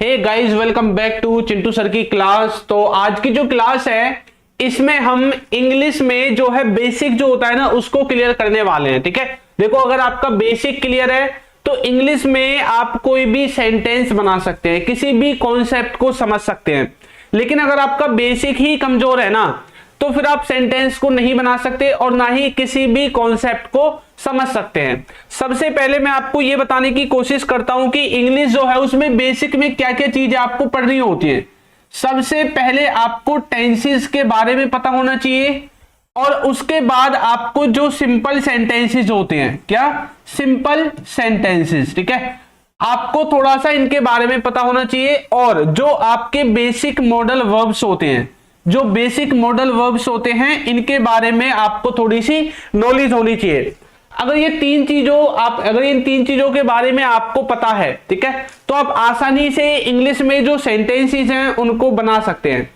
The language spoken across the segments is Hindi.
Hey guys, welcome back to Chintu sir की क्लास। तो आज की जो क्लास है इसमें हम इंग्लिश में जो है बेसिक जो होता है ना उसको क्लियर करने वाले हैं। ठीक है, देखो अगर आपका बेसिक क्लियर है तो इंग्लिश में आप कोई भी सेंटेंस बना सकते हैं, किसी भी कॉन्सेप्ट को समझ सकते हैं। लेकिन अगर आपका बेसिक ही कमजोर है ना तो फिर आप सेंटेंस को नहीं बना सकते और ना ही किसी भी कॉन्सेप्ट को समझ सकते हैं। सबसे पहले मैं आपको यह बताने की कोशिश करता हूं कि इंग्लिश जो है उसमें बेसिक में क्या क्या चीजें आपको पढ़नी होती है। सबसे पहले आपको टेंसेस के बारे में पता होना चाहिए और उसके बाद आपको जो सिंपल सेंटेंसेस होते हैं, क्या सिंपल सेंटेंसेस, ठीक है, आपको थोड़ा सा इनके बारे में पता होना चाहिए। और जो आपके बेसिक मॉडल वर्ब्स होते हैं, जो बेसिक मॉडल वर्ब्स होते हैं इनके बारे में आपको थोड़ी सी नॉलेज होनी चाहिए। अगर इन तीन चीजों के बारे में आपको पता है, ठीक है, तो आप आसानी से इंग्लिश में जो सेंटेंसेस हैं उनको बना सकते हैं,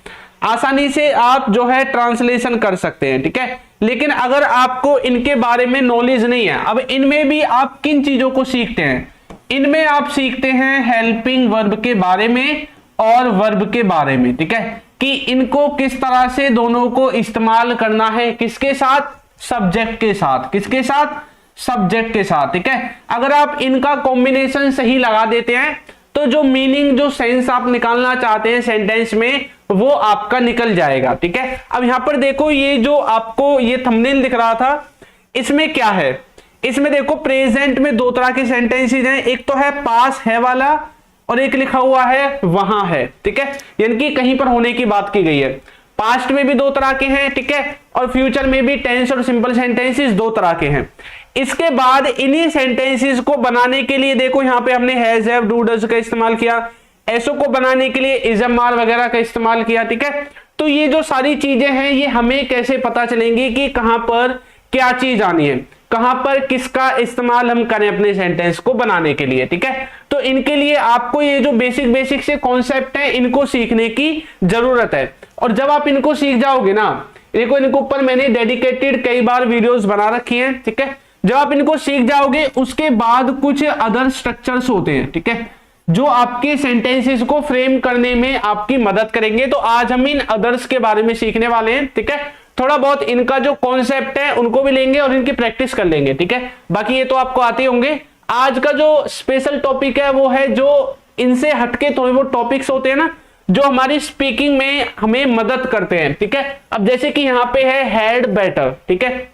आसानी से आप जो है ट्रांसलेशन कर सकते हैं। ठीक है, लेकिन अगर आपको इनके बारे में नॉलेज नहीं है, अब इनमें भी आप किन चीजों को सीखते हैं, इनमें आप सीखते हैं हेल्पिंग वर्ब के बारे में और वर्ब के बारे में। ठीक है, कि इनको किस तरह से दोनों को इस्तेमाल करना है, किसके साथ, सब्जेक्ट के साथ, किसके साथ, सब्जेक्ट के साथ। ठीक है, अगर आप इनका कॉम्बिनेशन सही लगा देते हैं तो जो मीनिंग, जो सेंस आप निकालना चाहते हैं सेंटेंस में वो आपका निकल जाएगा। ठीक है, अब यहां पर देखो ये जो आपको ये थंबनेल दिख रहा था इसमें क्या है, इसमें देखो प्रेजेंट में दो तरह के सेंटेंसेस हैं, एक तो है पास है वाला और एक लिखा हुआ है वहां है। ठीक है, यानी कि कहीं पर होने की बात की गई है। पास्ट में भी दो तरह के हैं, ठीक है, और फ्यूचर में भी टेंस और सिंपल सेंटेंसेस दो तरह के हैं। इसके बाद इन्हीं सेंटेंसेस को बनाने के लिए देखो यहां पे हमने हैज, हैव, डू, डज का इस्तेमाल किया, ऐसो को बनाने के लिए इज, एम, आर वगैरह का इस्तेमाल किया। ठीक है, तो ये जो सारी चीजें हैं ये हमें कैसे पता चलेंगी कि कहां पर क्या चीज आनी है, कहां पर किसका इस्तेमाल हम करें अपने सेंटेंस को बनाने के लिए। ठीक है, तो इनके लिए आपको ये जो बेसिक से कॉन्सेप्ट है इनको सीखने की जरूरत है। और जब आप इनको सीख जाओगे ना, देखो इनके ऊपर मैंने डेडिकेटेड कई बार वीडियोस बना रखी हैं। ठीक है, जब आप इनको सीख जाओगे उसके बाद कुछ अदर स्ट्रक्चर्स होते हैं, ठीक है, जो आपके सेंटेंसेस को फ्रेम करने में आपकी मदद करेंगे। तो आज हम इन अदर्स के बारे में सीखने वाले हैं। ठीक है, थोड़ा बहुत इनका जो कॉन्सेप्ट है उनको भी लेंगे और इनकी प्रैक्टिस कर लेंगे। ठीक है, बाकी ये तो आपको आते होंगे। आज का जो स्पेशल टॉपिक है वो है जो इनसे हटके थोड़े वो टॉपिक्स होते हैं ना जो हमारी स्पीकिंग में हमें मदद करते हैं। ठीक है, अब जैसे कि यहाँ पे है हैड बेटर। ठीक है,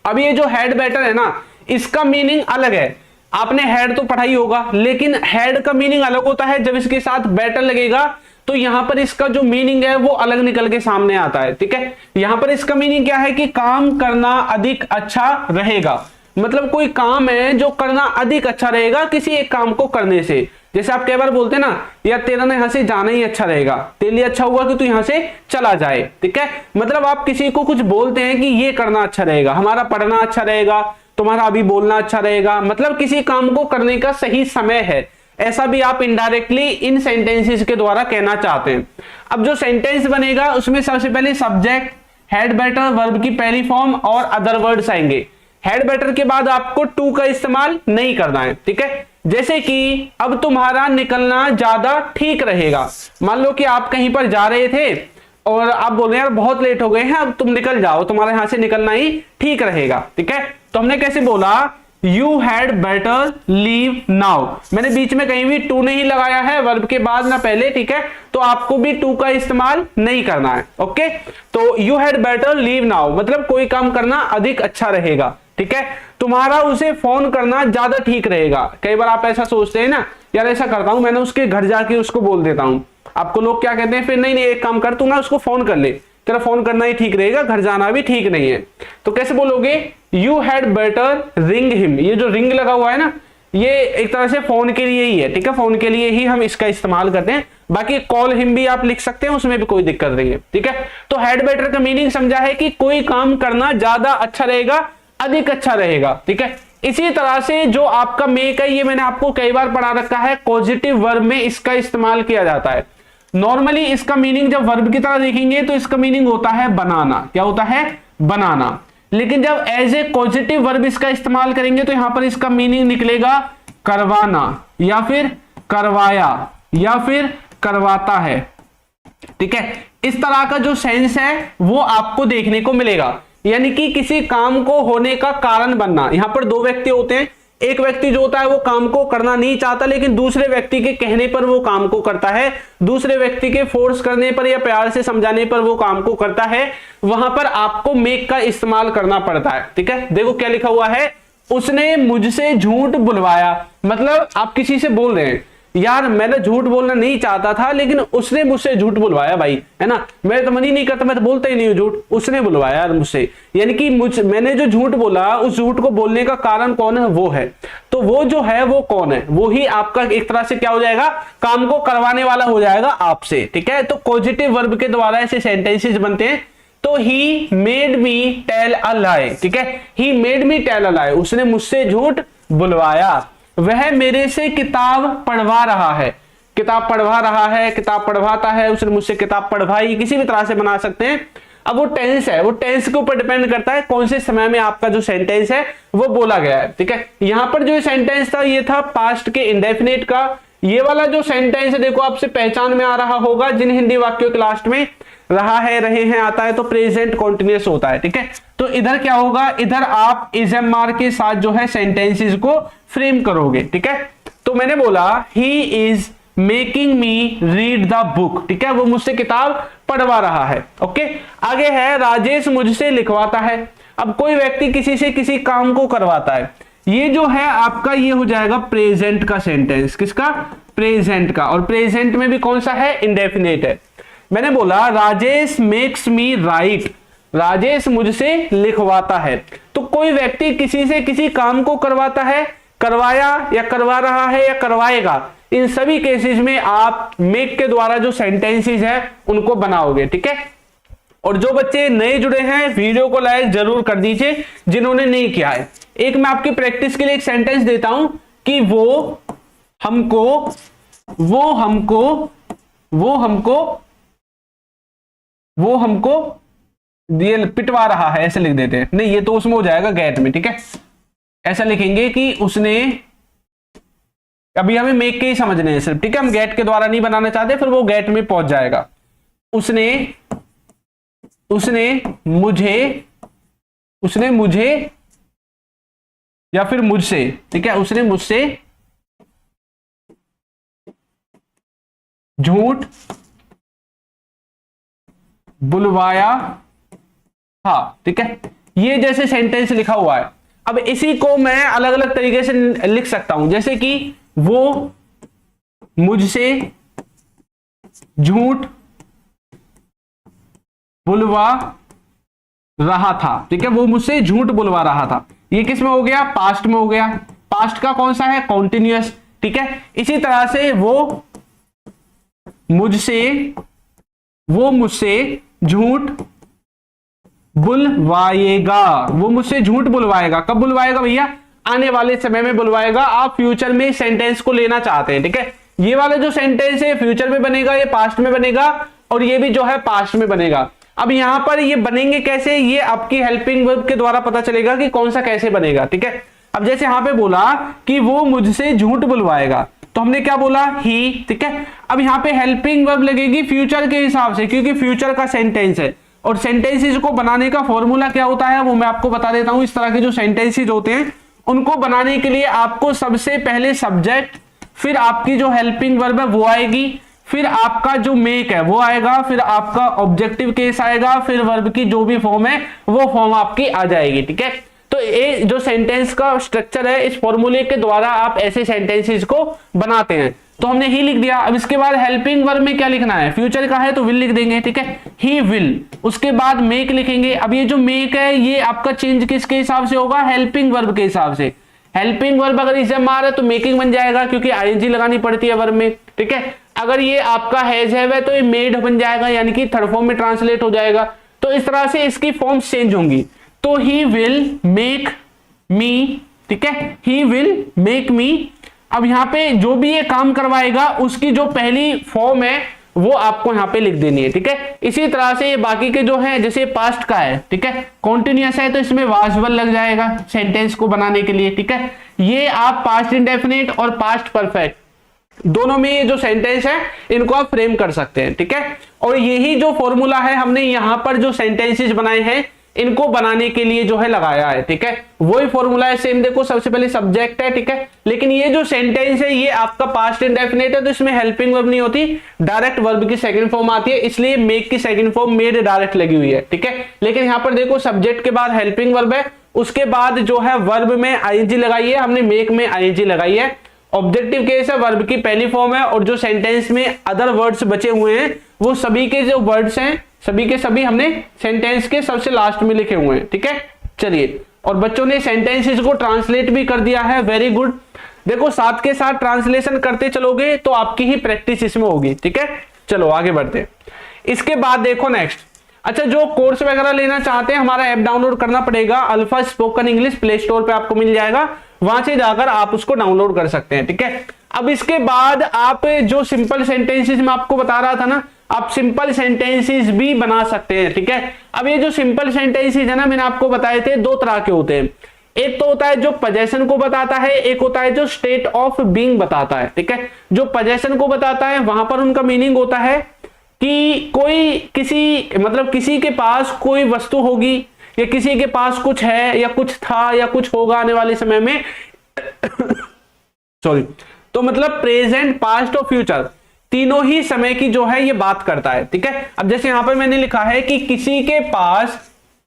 अब ये जो हैड बेटर है ना इसका मीनिंग अलग है। आपने हैड तो पढ़ा ही होगा, लेकिन हैड का मीनिंग अलग होता है जब इसके साथ बेटर लगेगा तो यहां पर इसका जो मीनिंग है वो अलग निकल के सामने आता है। ठीक है, यहां पर इसका मीनिंग क्या है कि काम करना अधिक अच्छा रहेगा, मतलब कोई काम है जो करना अधिक अच्छा रहेगा किसी एक काम को करने से। जैसे आप कई बार बोलते हैं ना, यार तेरा ना यहां से जाना ही अच्छा रहेगा, तेरे लिए अच्छा हुआ कि तू यहां से चला जाए। ठीक है, मतलब आप किसी को कुछ बोलते हैं कि ये करना अच्छा रहेगा, हमारा पढ़ना अच्छा रहेगा, तुम्हारा अभी बोलना अच्छा रहेगा, मतलब किसी काम को करने का सही समय है, ऐसा भी आप इनडायरेक्टली इन सेंटेंसेस के द्वारा कहना चाहते हैं। अब जो सेंटेंस बनेगा उसमें सबसे पहले सब्जेक्ट, हैड बेटर, वर्ब की पहली फॉर्म और अदर वर्ड्स आएंगे। हैड बेटर के बाद आपको टू का इस्तेमाल नहीं करना है। ठीक है, जैसे कि अब तुम्हारा निकलना ज्यादा ठीक रहेगा। मान लो कि आप कहीं पर जा रहे थे और आप बोल रहे हैं यार बहुत लेट हो गए हैं, अब तुम निकल जाओ, तुम्हारे यहां से निकलना ही ठीक रहेगा। ठीक है, तो हमने कैसे बोला, you had better leave now. मैंने बीच में कहीं भी टू नहीं लगाया है, वर्ब के बाद ना पहले। ठीक है, तो आपको भी टू का इस्तेमाल नहीं करना है। ओके, तो you had better leave now मतलब कोई काम करना अधिक अच्छा रहेगा। ठीक है, तुम्हारा उसे फोन करना ज्यादा ठीक रहेगा। कई बार आप ऐसा सोचते हैं ना, यार ऐसा करता हूं मैंने उसके घर जाके उसको बोल देता हूं। आपको लोग क्या कहते हैं फिर, नहीं नहीं एक काम कर, तू ना उसको फोन कर ले, तेरा फोन करना ही ठीक रहेगा, घर जाना भी ठीक नहीं है। तो कैसे बोलोगे, you had better ring him. ये जो रिंग लगा हुआ है ना ये एक तरह से फोन के लिए ही है। ठीक है, फोन के लिए ही हम इसका इस्तेमाल करते हैं, बाकी कॉल हिम भी आप लिख सकते हैं, उसमें भी कोई दिक्कत नहीं है। ठीक है, तो हैड बेटर का मीनिंग समझा है कि कोई काम करना ज्यादा अच्छा रहेगा, अधिक अच्छा रहेगा। ठीक है, इसी तरह से जो आपका मेक है ये मैंने आपको कई बार पढ़ा रखा है, पॉजिटिव वर्ब में इसका इस्तेमाल किया जाता है। नॉर्मली इसका मीनिंग जब वर्ब की तरह देखेंगे तो इसका मीनिंग होता है बनाना। क्या होता है, बनाना। लेकिन जब एज ए पॉजिटिव वर्ब इसका इस्तेमाल करेंगे तो यहां पर इसका मीनिंग निकलेगा करवाना या फिर करवाया। या फिर करवाता है। ठीक है, इस तरह का जो सेंस है वो आपको देखने को मिलेगा, यानी कि किसी काम को होने का कारण बनना। यहां पर दो व्यक्ति होते हैं, एक व्यक्ति जो होता है वो काम को करना नहीं चाहता, लेकिन दूसरे व्यक्ति के कहने पर वो काम को करता है, दूसरे व्यक्ति के फोर्स करने पर या प्यार से समझाने पर वो काम को करता है। वहां पर आपको मेक का इस्तेमाल करना पड़ता है। ठीक है, देखो क्या लिखा हुआ है, उसने मुझसे झूठ बुलवाया। मतलब आप किसी से बोल रहे हैं, यार मैं तो झूठ बोलना नहीं चाहता था लेकिन उसने मुझसे झूठ बुलवाया भाई, है ना, मैं तो मन ही नहीं करता, मैं तो बोलता ही नहीं हूँ झूठ, उसने बुलवाया यार मुझसे। यानी कि मैंने जो झूठ बोला, उस झूठ को बोलने का कारण कौन है, वो है। तो वो जो है वो कौन है, वो ही आपका एक तरह से क्या हो जाएगा, काम को करवाने वाला हो जाएगा आपसे। ठीक है, तो पॉजिटिव वर्ब के द्वारा ऐसे सेंटेंसेस बनते हैं। तो he made me tell a लाई। ठीक है, he made me tell a लाई, उसने मुझसे झूठ बुलवाया। वह मेरे से किताब पढ़वा रहा है, किताब पढ़वा रहा है, किताब पढ़वाता है, उसने मुझसे किताब पढ़वाई, किसी भी तरह से बना सकते हैं। अब वो टेंस है, वो टेंस के ऊपर डिपेंड करता है कौन से समय में आपका जो सेंटेंस है वो बोला गया है। ठीक है, यहां पर जो सेंटेंस था ये था पास्ट के इंडेफिनिट का। ये वाला जो सेंटेंस है देखो आपसे पहचान में आ रहा होगा, जिन हिंदी वाक्यों के लास्ट में रहा है, रहे हैं आता है तो प्रेजेंट कॉन्टिन्यूअस होता है। ठीक है, तो इधर क्या होगा, इधर आप इज एम आर के साथ जो है सेंटेंसेस को फ्रेम करोगे। ठीक है, तो मैंने बोला he is making me read the book. ठीक है, वो मुझसे किताब पढ़वा रहा है। ओके, आगे है राजेश मुझसे लिखवाता है। अब कोई व्यक्ति किसी से किसी काम को करवाता है, ये जो है आपका ये हो जाएगा प्रेजेंट का सेंटेंस। किसका, प्रेजेंट का। और प्रेजेंट में भी कौन सा है, इंडेफिनिट है। मैंने बोला Rajesh makes me right, Rajesh मुझसे लिखवाता है। तो कोई व्यक्ति किसी से किसी काम को करवाता है, करवाया या करवा रहा है या करवाएगा, इन सभी केसेस में आप मेक के द्वारा जो सेंटेंसेस है उनको बनाओगे। ठीक है, और जो बच्चे नए जुड़े हैं वीडियो को लाइक जरूर कर दीजिए, जिन्होंने नहीं किया है। एक मैं आपकी प्रैक्टिस के लिए एक सेंटेंस देता हूं कि वो हमको ये पिटवा रहा है, ऐसे लिख देते हैं। नहीं, ये तो उसमें हो जाएगा गेट में। ठीक है, ऐसा लिखेंगे कि उसने, अभी हमें मेक के ही समझने हैं सिर्फ। ठीक है, हम गेट के द्वारा नहीं बनाना चाहते, फिर वो गेट में पहुंच जाएगा। उसने मुझे या फिर मुझसे, ठीक है, उसने मुझसे झूठ बुलवाया था। ठीक है, ये जैसे सेंटेंस लिखा हुआ है। अब इसी को मैं अलग अलग तरीके से लिख सकता हूं, जैसे कि वो मुझसे झूठ बुलवा रहा था। ठीक है, वो मुझसे झूठ बुलवा रहा था, ये किस में हो गया, पास्ट में हो गया। पास्ट का कौन सा है, कॉन्टिन्यूअस। ठीक है, इसी तरह से वो मुझसे झूठ बुलवाएगा, वो मुझसे झूठ बुलवाएगा। कब बुलवाएगा भैया, आने वाले समय में बुलवाएगा। आप फ्यूचर में सेंटेंस को लेना चाहते हैं। ठीक है, ये वाला जो सेंटेंस है फ्यूचर में बनेगा, ये पास्ट में बनेगा, और ये भी जो है पास्ट में बनेगा। अब यहां पर ये बनेंगे कैसे, ये आपकी हेल्पिंग वर्ब के द्वारा पता चलेगा कि कौन सा कैसे बनेगा। ठीक है, अब जैसे यहां पे बोला कि वो मुझसे झूठ बुलवाएगा, तो हमने क्या बोला, ही। ठीक है, अब यहां पे हेल्पिंग वर्ब लगेगी फ्यूचर के हिसाब से, क्योंकि फ्यूचर का सेंटेंस है। और सेंटेंसेस को बनाने का फॉर्मूला क्या होता है वो मैं आपको बता देता हूं। इस तरह के जो सेंटेंसेस होते हैं उनको बनाने के लिए आपको सबसे पहले सब्जेक्ट, फिर आपकी जो हेल्पिंग वर्ब है वो आएगी, फिर आपका जो मेक है वो आएगा, फिर आपका ऑब्जेक्टिव केस आएगा, फिर वर्ब की जो भी फॉर्म है वो फॉर्म आपकी आ जाएगी। ठीक है, तो ये जो सेंटेंस का स्ट्रक्चर है, इस फॉर्मूले के द्वारा आप ऐसे सेंटेंसेस को बनाते हैं। तो हमने ही लिख दिया। अब इसके बाद हेल्पिंग वर्ब में क्या लिखना है, फ्यूचर का है तो विल लिख देंगे। ठीक है, ही विल। उसके बाद मेक लिखेंगे। अब ये जो मेक है ये आपका चेंज किसके हिसाब से होगा, हेल्पिंग वर्ब के हिसाब से। हेल्पिंग वर्ब अगर इसे मार है तो मेकिंग बन जाएगा, क्योंकि आईएनजी लगानी पड़ती है वर्ब में। ठीक है, अगर ये आपका हैज है तो ये मेड बन जाएगा, यानी कि थर्ड फॉर्म में ट्रांसलेट हो जाएगा। तो इस तरह से इसकी फॉर्म्स चेंज होंगी। तो ही विल मेक मी, ठीक है, ही विल मेक मी। अब यहाँ पे जो भी ये काम करवाएगा उसकी जो पहली फॉर्म है वो आपको यहाँ पे लिख देनी है। ठीक है, इसी तरह से ये बाकी के जो है, जैसे पास्ट का है, ठीक है, कॉन्टिन्यूअस है तो इसमें वाज वर लग जाएगा सेंटेंस को बनाने के लिए। ठीक है, ये आप पास्ट इंडेफिनिट और पास्ट परफेक्ट दोनों में ये जो सेंटेंस है इनको आप फ्रेम कर सकते हैं, ठीक है। और यही जो फॉर्मूला है हमने यहां पर जो सेंटेंसेस बनाए हैं इनको बनाने के लिए जो है लगाया है, ठीक है। वही फॉर्मूला है सेम। देखो सबसे पहले सब्जेक्ट है, ठीक है, लेकिन ये जो सेंटेंस है ये आपका पास्ट इंडेफिनिट है, तो इसमें हेल्पिंग वर्ब नहीं होती, डायरेक्ट वर्ब की सेकंड फॉर्म आती है, इसलिए मेक की सेकंड फॉर्म मेड डायरेक्ट लगी हुई है, ठीक है। लेकिन यहां पर देखो सब्जेक्ट के बाद हेल्पिंग वर्ब है, उसके बाद जो है वर्ब में आईएनजी लगाई है, हमने मेक में आईएनजी लगाई है। ऑब्जेक्टिव केस है, वर्ब की पहली फॉर्म है, और जो सेंटेंस में अदर वर्ड्स बचे हुए हैं वो सभी के जो वर्ड्स हैं सभी के सभी हमने सेंटेंस के सबसे लास्ट में लिखे हुए हैं, ठीक है। चलिए, और बच्चों ने सेंटेंसेस को ट्रांसलेट भी कर दिया है, वेरी गुड। देखो साथ के साथ ट्रांसलेशन करते चलोगे तो आपकी ही प्रैक्टिस इसमें होगी, ठीक है। चलो आगे बढ़ते। इसके बाद देखो नेक्स्ट, अच्छा जो कोर्स वगैरह लेना चाहते हैं हमारा ऐप डाउनलोड करना पड़ेगा, alpha spoken English play store पे आपको मिल जाएगा, वहां से जाकर आप उसको डाउनलोड कर सकते हैं, ठीक है। अब इसके बाद आप जो सिंपल सेंटेंसेस में आपको बता रहा था ना, आप सिंपल सेंटेंसेस भी बना सकते हैं, ठीक है। अब ये जो सिंपल सेंटेंसेस है ना, मैंने आपको बताए थे दो तरह के होते हैं, एक तो होता है जो पोजेशन को बताता है, एक होता है जो स्टेट ऑफ बीइंग बताता है, ठीक है। जो पोजेशन को बताता है वहां पर उनका मीनिंग होता है कि कोई किसी मतलब किसी के पास कोई वस्तु होगी, या किसी के पास कुछ है या कुछ था या कुछ होगा आने वाले समय में सॉरी, तो मतलब प्रेजेंट पास्ट और फ्यूचर तीनों ही समय की जो है ये बात करता है, ठीक है। अब जैसे यहां पर मैंने लिखा है कि किसी के पास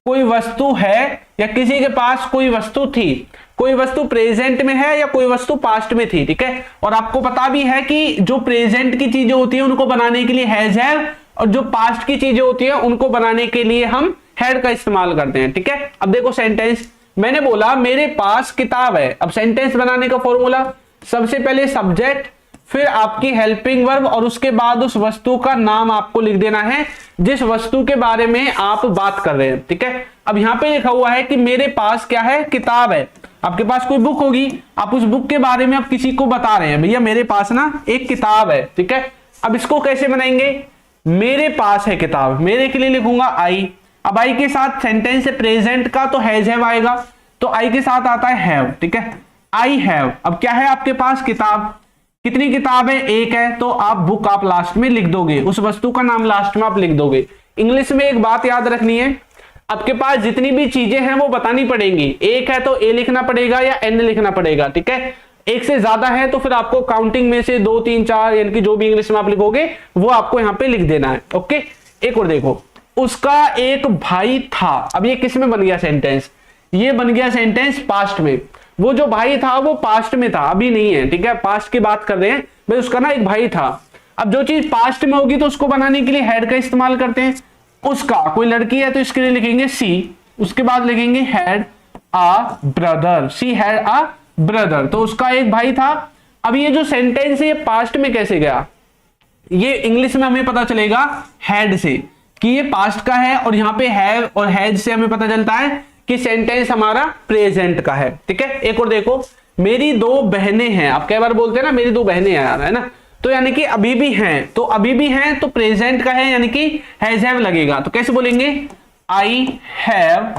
कोई वस्तु है या किसी के पास कोई वस्तु थी, कोई वस्तु प्रेजेंट में है या कोई वस्तु पास्ट में थी, ठीक है। और आपको पता भी है कि जो प्रेजेंट की चीजें होती है उनको बनाने के लिए हैज हैव, और जो पास्ट की चीजें होती है उनको बनाने के लिए हम हैड का इस्तेमाल करते हैं, ठीक है। अब देखो सेंटेंस, मैंने बोला मेरे पास किताब है। अब सेंटेंस बनाने का फॉर्मूला, सबसे पहले सब्जेक्ट, फिर आपकी हेल्पिंग वर्ब, और उसके बाद उस वस्तु का नाम आपको लिख देना है जिस वस्तु के बारे में आप बात कर रहे हैं, ठीक है। अब यहां पे लिखा हुआ है कि मेरे पास क्या है, किताब है। आपके पास कोई बुक होगी, आप उस बुक के बारे में आप किसी को बता रहे हैं, भैया मेरे पास ना एक किताब है, ठीक है। अब इसको कैसे बनाएंगे, मेरे पास है किताब, मेरे के लिए लिखूंगा आई। अब आई के साथ सेंटेंस है प्रेजेंट का, तो हैज हैव आएगा, तो आई के साथ आता है हैव, ठीक है। आई हैव, अब क्या है आपके पास, किताब। कितनी किताब है, एक है, तो आप बुक आप लास्ट में लिख दोगे, उस वस्तु का नाम लास्ट में आप लिख दोगे। इंग्लिश में एक बात याद रखनी है, आपके पास जितनी भी चीजें हैं वो बतानी पड़ेंगी, एक है तो ए लिखना पड़ेगा या एन लिखना पड़ेगा, ठीक है। एक से ज्यादा है तो फिर आपको काउंटिंग में से 2 3 4 यानी कि जो भी इंग्लिश में आप लिखोगे वो आपको यहाँ पे लिख देना है, ओके। एक और देखो, उसका एक भाई था। अब ये किस में बन गया सेंटेंस, ये बन गया सेंटेंस पास्ट में। वो जो भाई था वो पास्ट में था, अभी नहीं है, ठीक है। पास्ट की बात कर रहे हैं भाई, उसका ना एक भाई था। अब जो चीज पास्ट में होगी तो उसको बनाने के लिए हैड का इस्तेमाल करते हैं। उसका, कोई लड़की है तो इसके लिए लिखेंगे सी, उसके बाद लिखेंगे had a brother, she had a brother, तो उसका एक भाई था। अब ये जो सेंटेंस है ये पास्ट में कैसे गया, ये इंग्लिश में हमें पता चलेगा हैड से कि ये पास्ट का है, और यहाँ पे हैव और हैज से हमें पता चलता है कि सेंटेंस हमारा प्रेजेंट का है, ठीक है। एक और देखो, मेरी 2 बहनें हैं। आप कई बार बोलते हैं ना मेरी 2 बहनें हैं यार, है ना, तो यानी कि अभी भी हैं, तो अभी भी हैं तो प्रेजेंट का है यानी कि हैज हैव लगेगा, तो कैसे बोलेंगे, आई हैव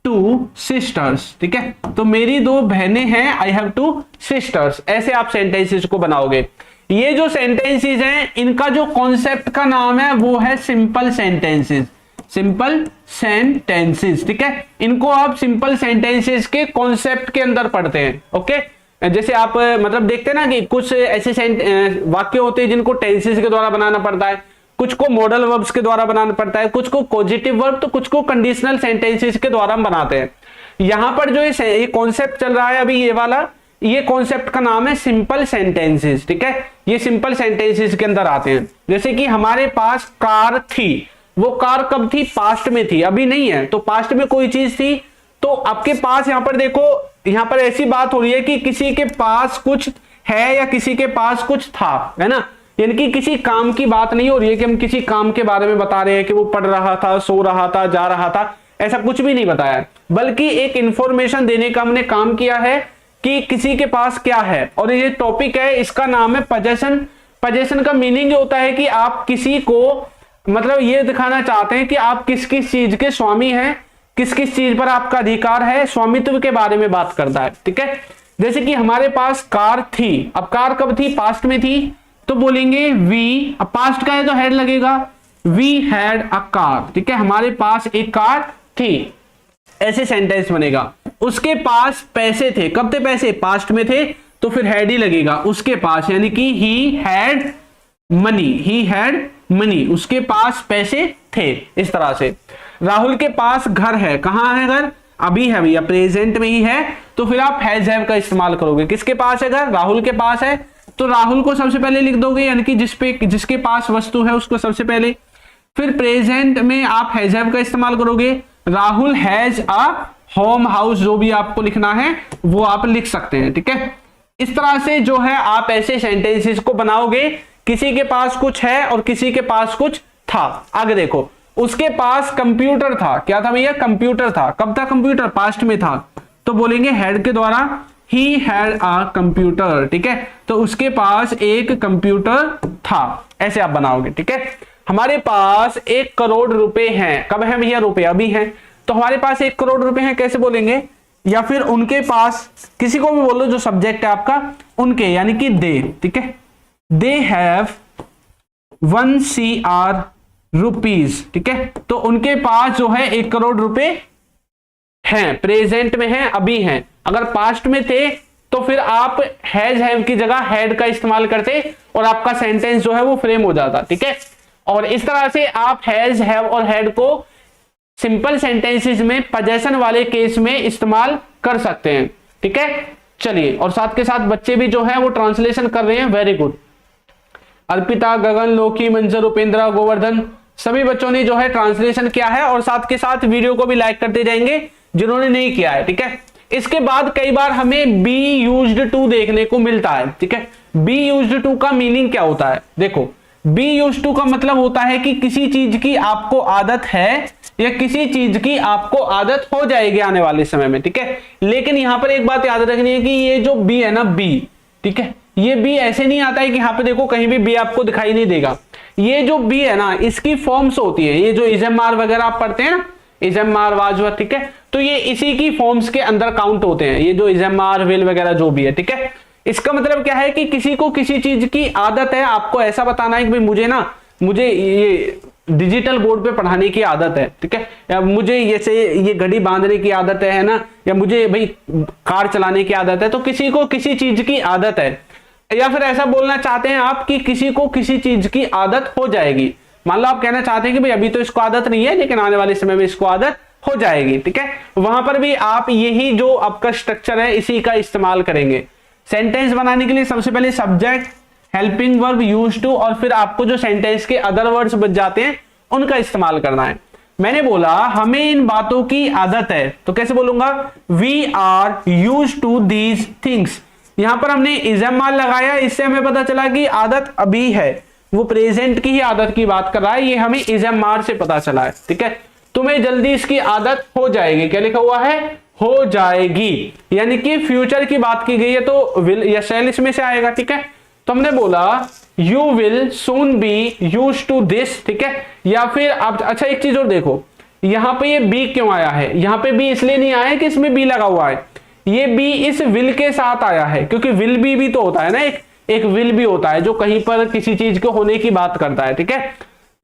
2 सिस्टर्स, ठीक है। तो मेरी 2 बहनें हैं, आई हैव 2 सिस्टर्स, ऐसे आप सेंटेंसेस को बनाओगे। ये जो सेंटेंसेस हैं इनका जो कॉन्सेप्ट का नाम है वो है सिंपल सेंटेंसेस, सिंपल सेंटेंसेस, ठीक है। इनको आप सिंपल सेंटेंसेस के कॉन्सेप्ट के अंदर पढ़ते हैं, ओके। जैसे आप मतलब देखते हैं ना कि कुछ ऐसे वाक्य होते हैं जिनको टेंसेस के द्वारा बनाना पड़ता है, कुछ को मॉडल वर्ब्स के द्वारा बनाना पड़ता है, कुछ को पॉजिटिव वर्ब, तो कुछ को कंडीशनल सेंटेंसेस के द्वारा हम बनाते हैं। यहां पर जो ये कॉन्सेप्ट चल रहा है अभी ये वाला, ये कॉन्सेप्ट का नाम है सिंपल सेंटेंसेस, ठीक है। ये सिंपल सेंटेंसेस के अंदर आते हैं। जैसे कि हमारे पास कार थी, वो कार कब थी, पास्ट में थी, अभी नहीं है, तो पास्ट में कोई चीज थी। तो आपके पास यहां पर देखो, यहां पर ऐसी बात हो रही है कि किसी के पास कुछ है या किसी के पास कुछ था, है ना, यानी कि किसी काम की बात नहीं हो रही है कि हम किसी काम के बारे में बता रहे हैं कि वो पढ़ रहा था, सो रहा था, जा रहा था, ऐसा कुछ भी नहीं बताया, बल्कि एक इंफॉर्मेशन देने का हमने काम किया है कि किसी के पास क्या है। और ये टॉपिक है, इसका नाम है पजेशन। पजेशन का मीनिंग होता है कि आप किसी को मतलब ये दिखाना चाहते हैं कि आप किस किस चीज के स्वामी हैं, किस किस चीज पर आपका अधिकार है, स्वामित्व के बारे में बात करता है, ठीक है। जैसे कि हमारे पास कार थी, अब कार कब थी, पास्ट में थी, तो बोलेंगे वी, अब पास्ट का है तो हैड लगेगा, वी हैड अ कार, ठीक है, हमारे पास एक कार थी, ऐसे सेंटेंस बनेगा। उसके पास पैसे थे, कब थे पैसे, पास्ट में थे, तो फिर हैड ही लगेगा, उसके पास, यानी कि he had money, he had money, उसके पास पैसे थे, इस तरह से। राहुल के पास घर है, कहां है घर, अभी है भैया, प्रेजेंट में ही है, तो फिर आप हैज हैव का इस्तेमाल करोगे। किसके पास है घर, राहुल के पास है, तो राहुल को सबसे पहले लिख दोगे, यानी कि जिसके पास वस्तु है उसको सबसे पहले। फिर प्रेजेंट में आप हैज हैव का इस्तेमाल करोगे, Rahul has a home house, जो भी आपको लिखना है वो आप लिख सकते हैं, ठीक है। इस तरह से जो है आप ऐसे सेंटेंसेस को बनाओगे, किसी के पास कुछ है और किसी के पास कुछ था। आगे देखो, उसके पास कंप्यूटर था, क्या था भैया, कंप्यूटर था, कब था कंप्यूटर, पास्ट में था, तो बोलेंगे हैड के द्वारा, ही हैड अ कंप्यूटर, ठीक है, तो उसके पास एक कंप्यूटर था, ऐसे आप बनाओगे, ठीक है। हमारे पास 1 करोड़ रुपए हैं, कब है भैया, रुपए अभी हैं, तो हमारे पास 1 करोड़ रुपए हैं, कैसे बोलेंगे, या फिर उनके पास, किसी को भी बोलो जो सब्जेक्ट है आपका, उनके, यानी कि दे, ठीक है, दे हैव 1 CR रुपीज, ठीक है, तो उनके पास जो है 1 करोड़ रुपए हैं, प्रेजेंट में हैं, अभी हैं। अगर पास्ट में थे तो फिर आप हैज हैव की जगह हैड का इस्तेमाल करते और आपका सेंटेंस जो है वो फ्रेम हो जाता, ठीक है। और इस तरह से आप हैज हैव और हैड को सिंपल सेंटेंसेस में पोजेशन वाले केस में इस्तेमाल कर सकते हैं, ठीक है। चलिए, और साथ के साथ बच्चे भी जो है वो ट्रांसलेशन कर रहे हैं, वेरी गुड। अर्पिता, गगन, लोकी, मंजर, उपेंद्रा, गोवर्धन, सभी बच्चों ने जो है ट्रांसलेशन किया है, और साथ के साथ वीडियो को भी लाइक करते जाएंगे जिन्होंने नहीं किया है, ठीक है। इसके बाद कई बार हमें बी यूज्ड टू देखने को मिलता है, ठीक है। बी यूज्ड टू का मीनिंग क्या होता है, देखो, बी यूज्ड टू का मतलब होता है कि किसी चीज की आपको आदत है या किसी चीज की आपको आदत हो जाएगी आने वाले समय में, ठीक है। लेकिन यहां पर एक बात याद रखनी है कि ये जो बी है ना, बी, ठीक है, ये बी ऐसे नहीं आता है कि यहां पे देखो कहीं भी बी आपको दिखाई नहीं देगा। ये जो बी है ना, इसकी फॉर्म्स होती है, ये जो इजमार वगैरह आप पढ़ते हैं ना, इजमार, वाजवा, ठीक है, तो ये इसी की फॉर्म्स के अंदर काउंट होते हैं, ये जो इजमार, विल वगैरह जो भी है, ठीक है। इसका मतलब क्या है कि किसी को किसी चीज की आदत है, आपको ऐसा बताना है कि भाई मुझे ये डिजिटल बोर्ड पे पढ़ाने की आदत है, ठीक है, या मुझे ये घड़ी बांधने की आदत है ना, या मुझे भाई कार चलाने की आदत है, तो किसी को किसी चीज की आदत है। या फिर ऐसा बोलना चाहते हैं आप कि किसी को किसी चीज की आदत हो जाएगी, मान लो आप कहना चाहते हैं कि भाई अभी तो इसको आदत नहीं है लेकिन आने वाले समय में इसको आदत हो जाएगी, ठीक है, वहां पर भी आप यही जो आपका स्ट्रक्चर है इसी का इस्तेमाल करेंगे। सेंटेंस बनाने के लिए सबसे पहले subject, helping verb, used to, और फिर आपको जो सेंटेंस के अदर वर्ड्स बच जाते हैं उनका इस्तेमाल करना है। मैंने बोला हमें इन बातों की आदत है, तो कैसे बोलूंगा, we are used to these things. यहां पर हमने इजमाल लगाया, इससे हमें पता चला कि आदत अभी है, वो प्रेजेंट की ही आदत की बात कर रहा है, ये हमें इजमार से पता चला है, ठीक है। तुम्हें जल्दी इसकी आदत हो जाएगी, क्या लिखा हुआ है, हो जाएगी, यानी कि फ्यूचर की बात की गई है, तो विल या शैल इसमें से आएगा, ठीक है। तो हमने बोला you will soon be used to this, ठीक है। या फिर आप, अच्छा एक चीज और देखो, यहां पे ये बी क्यों आया है, यहां पे बी इसलिए नहीं आया कि इसमें बी लगा हुआ है, ये बी इस विल के साथ आया है, क्योंकि विल भी तो होता है ना, एक विल भी होता है जो कहीं पर किसी चीज को होने की बात करता है, ठीक है।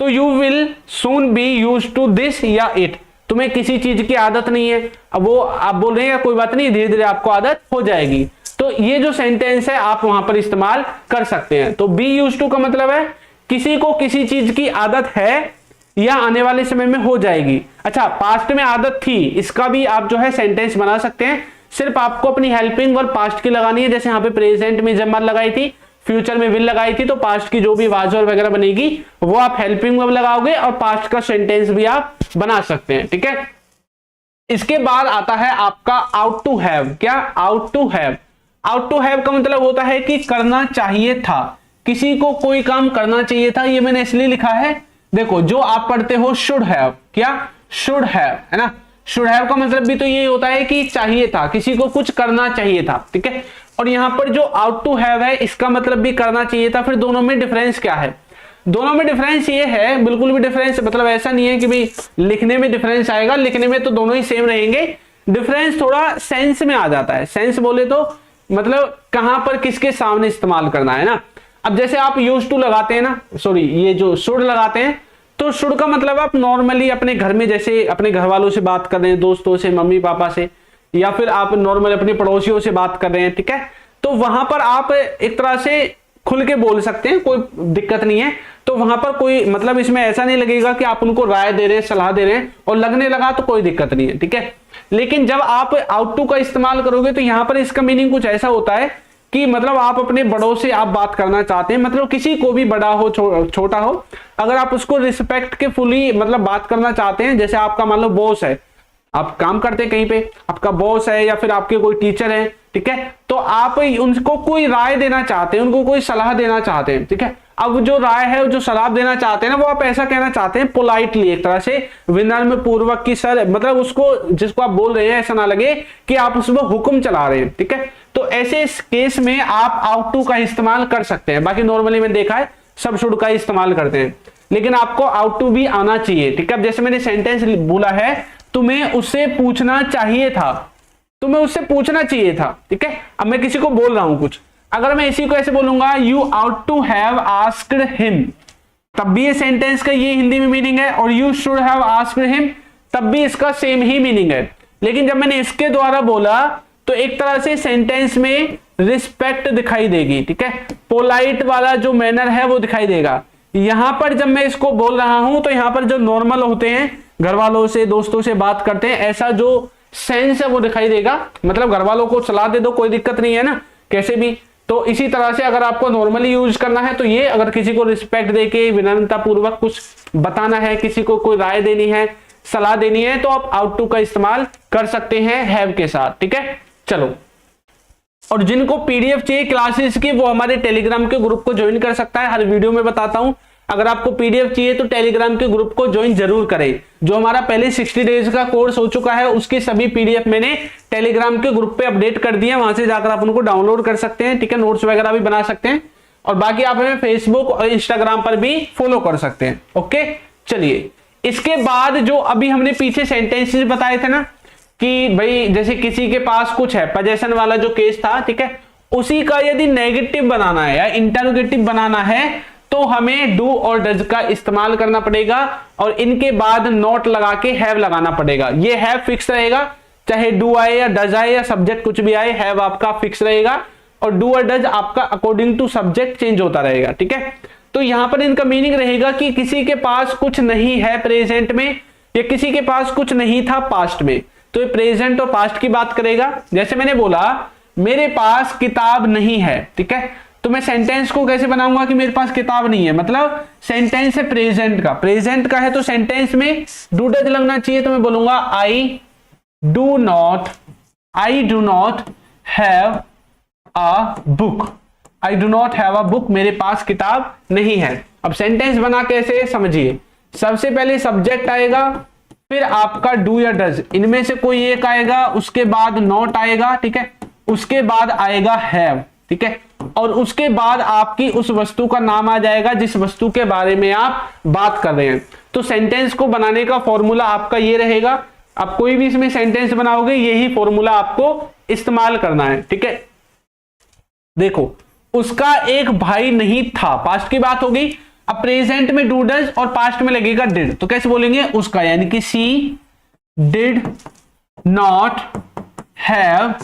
तो you will soon be used to this या इट, तुम्हें किसी चीज की आदत नहीं है, अब वो आप बोल रहे हैं कोई बात नहीं, धीरे धीरे आपको आदत हो जाएगी, तो ये जो सेंटेंस है आप वहां पर इस्तेमाल कर सकते हैं। तो बी यूज्ड टू का मतलब है किसी को किसी चीज की आदत है या आने वाले समय में हो जाएगी। अच्छा, पास्ट में आदत थी, इसका भी आप जो है सेंटेंस बना सकते हैं, सिर्फ आपको अपनी हेल्पिंग वर्ब पास्ट की लगानी है, जैसे यहाँ पे प्रेजेंट में जब लगाई थी, फ्यूचर में विल लगाई थी, तो पास्ट की जो भी वाज और वगैरह बनेगी वो आप हेल्पिंग वर्ब लगाओगे और पास्ट का सेंटेंस भी आप बना सकते हैं, ठीक है। इसके बाद आता है आपका आउट टू हैव। क्या, ought to have. Ought to have का मतलब होता है कि करना चाहिए था, किसी को कोई काम करना चाहिए था, ये मैंने इसलिए लिखा है, देखो जो आप पढ़ते हो शुड हैव, क्या, शुड हैव, है ना, शुड हैव का मतलब भी तो ये होता है कि चाहिए था, किसी को कुछ करना चाहिए था, ठीक है। और यहां पर जो आउट टू हैव है इसका मतलब भी करना चाहिए था। फिर दोनों में डिफरेंस क्या है, दोनों में डिफरेंस ये है, बिल्कुल भी डिफरेंस मतलब ऐसा नहीं है कि भाई लिखने में डिफरेंस आएगा, लिखने में तो दोनों ही सेम रहेंगे, डिफरेंस थोड़ा सेंस में आ जाता है। सेंस बोले तो मतलब कहां पर किसके सामने इस्तेमाल करना है ना। अब जैसे आप यूज टू लगाते हैं ना, सॉरी ये जो शुड लगाते हैं, तो शुड का मतलब आप नॉर्मली अपने घर में जैसे अपने घर वालों से बात कर रहे हैं, दोस्तों से, मम्मी पापा से, या फिर आप नॉर्मल अपने पड़ोसियों से बात कर रहे हैं, ठीक है, तो वहां पर आप एक तरह से खुल के बोल सकते हैं, कोई दिक्कत नहीं है। तो वहां पर कोई मतलब इसमें ऐसा नहीं लगेगा कि आप उनको राय दे रहे हैं, सलाह दे रहे हैं, और लगने लगा तो कोई दिक्कत नहीं है, ठीक है। लेकिन जब आप आउट टू का इस्तेमाल करोगे तो यहां पर इसका मीनिंग कुछ ऐसा होता है कि मतलब आप अपने बड़ों से आप बात करना चाहते हैं, मतलब किसी को भी, बड़ा हो छोटा हो, अगर आप उसको रिस्पेक्ट के फुली मतलब बात करना चाहते हैं, जैसे आपका मान लो बॉस है, आप काम करते हैं कहीं पे, आपका बॉस है या फिर आपके कोई टीचर है, ठीक है, तो आप उनको कोई राय देना चाहते हैं, उनको कोई सलाह देना चाहते हैं, ठीक है। अब जो राय है, जो सलाह देना चाहते हैं ना, वो आप ऐसा कहना चाहते हैं पोलाइटली, एक तरह से विनम्र पूर्वक की सर, मतलब उसको जिसको आप बोल रहे हैं ऐसा ना लगे कि आप उसमें हुक्म चला रहे हैं, ठीक है। तो ऐसे इस केस में आप आउट टू का इस्तेमाल कर सकते हैं। बाकी नॉर्मली मैंने देखा है सब शुड का इस्तेमाल करते हैं, लेकिन आपको आउट टू भी आना चाहिए, ठीक है। अब जैसे मैंने सेंटेंस बोला है, तुम्हें उससे पूछना चाहिए था, तुम्हें उससे पूछना चाहिए था, ठीक है। अब मैं किसी को बोल रहा हूं कुछ, अगर मैं इसी को ऐसे बोलूंगा you ought to have asked him, तब भी ये सेंटेंस का ये हिंदी में मीनिंग है, और you should have asked him तब भी इसका सेम ही मीनिंग है। लेकिन जब मैंने इसके द्वारा बोला तो एक तरह से सेंटेंस में रिस्पेक्ट दिखाई देगी, ठीक है, पोलाइट वाला जो मैनर है वो दिखाई देगा। यहां पर जब मैं इसको बोल रहा हूं तो यहां पर जो नॉर्मल होते हैं, घर वालों से, दोस्तों से बात करते हैं, ऐसा जो सेंस है वो दिखाई देगा। मतलब घर वालों को सलाह दे दो, कोई दिक्कत नहीं है ना, कैसे भी। तो इसी तरह से अगर आपको नॉर्मली यूज करना है तो ये, अगर किसी को रिस्पेक्ट देके विनम्रता पूर्वक कुछ बताना है, किसी को कोई राय देनी है, सलाह देनी है, तो आप आउट टू का इस्तेमाल कर सकते हैं हैव के साथ, ठीक है। चलो, और जिनको पीडीएफ चाहिए क्लासेस की, वो हमारे टेलीग्राम के ग्रुप को ज्वाइन कर सकता है। हर वीडियो में बताता हूं, अगर आपको पीडीएफ चाहिए तो टेलीग्राम के ग्रुप को ज्वाइन जरूर करें। जो हमारा पहले 60 डेज का कोर्स हो चुका है, उसकी सभी पीडीएफ मैंने टेलीग्राम के ग्रुप पे अपडेट कर दिया, वहां से जाकर आप उनको डाउनलोड कर सकते हैं, ठीक है, नोट्स वगैरह भी बना सकते हैं। और बाकी आप हमें फेसबुक और इंस्टाग्राम पर भी फॉलो कर सकते हैं, ओके। चलिए, इसके बाद जो अभी हमने पीछे सेंटेंसेस बताए थे ना, कि भाई जैसे किसी के पास कुछ है, पजेशन वाला जो केस था, ठीक है, उसी का यदि नेगेटिव बनाना है या इंटरोगेटिव बनाना है तो हमें डू और डज का इस्तेमाल करना पड़ेगा, और इनके बाद नॉट लगा के हैव लगाना पड़ेगा। ये हैव फिक्स रहेगा, चाहे डू आए या डज आए या सब्जेक्ट कुछ भी आए, हैव आपका फिक्स रहेगा, और डू और डज आपका अकॉर्डिंग टू सब्जेक्ट चेंज होता रहेगा, ठीक है। तो यहां पर इनका मीनिंग रहेगा कि किसी के पास कुछ नहीं है प्रेजेंट में, या किसी के पास कुछ नहीं था पास्ट में, तो ये प्रेजेंट और पास्ट की बात करेगा। जैसे मैंने बोला मेरे पास किताब नहीं है, ठीक है, तो मैं सेंटेंस को कैसे बनाऊंगा कि मेरे पास किताब नहीं है, मतलब सेंटेंस है प्रेजेंट का, प्रेजेंट का है तो सेंटेंस में डू डज लगना चाहिए, तो मैं बोलूंगा I do not have a book, I do not have a book, मेरे पास किताब नहीं है। अब सेंटेंस बना कैसे समझिए, सबसे पहले सब्जेक्ट आएगा, फिर आपका डू या डज, इनमें से कोई एक आएगा, उसके बाद नॉट आएगा, ठीक है, उसके बाद आएगा हैव, ठीक है, और उसके बाद आपकी उस वस्तु का नाम आ जाएगा जिस वस्तु के बारे में आप बात कर रहे हैं। तो सेंटेंस को बनाने का फॉर्मूला आपका ये रहेगा, आप कोई भी इसमें सेंटेंस बनाओगे यही फॉर्मूला आपको इस्तेमाल करना है, ठीक है। देखो, उसका एक भाई नहीं था, पास्ट की बात होगी। अब प्रेजेंट में डू डज और पास्ट में लगेगा डिड, तो कैसे बोलेंगे उसका, यानी कि she did not have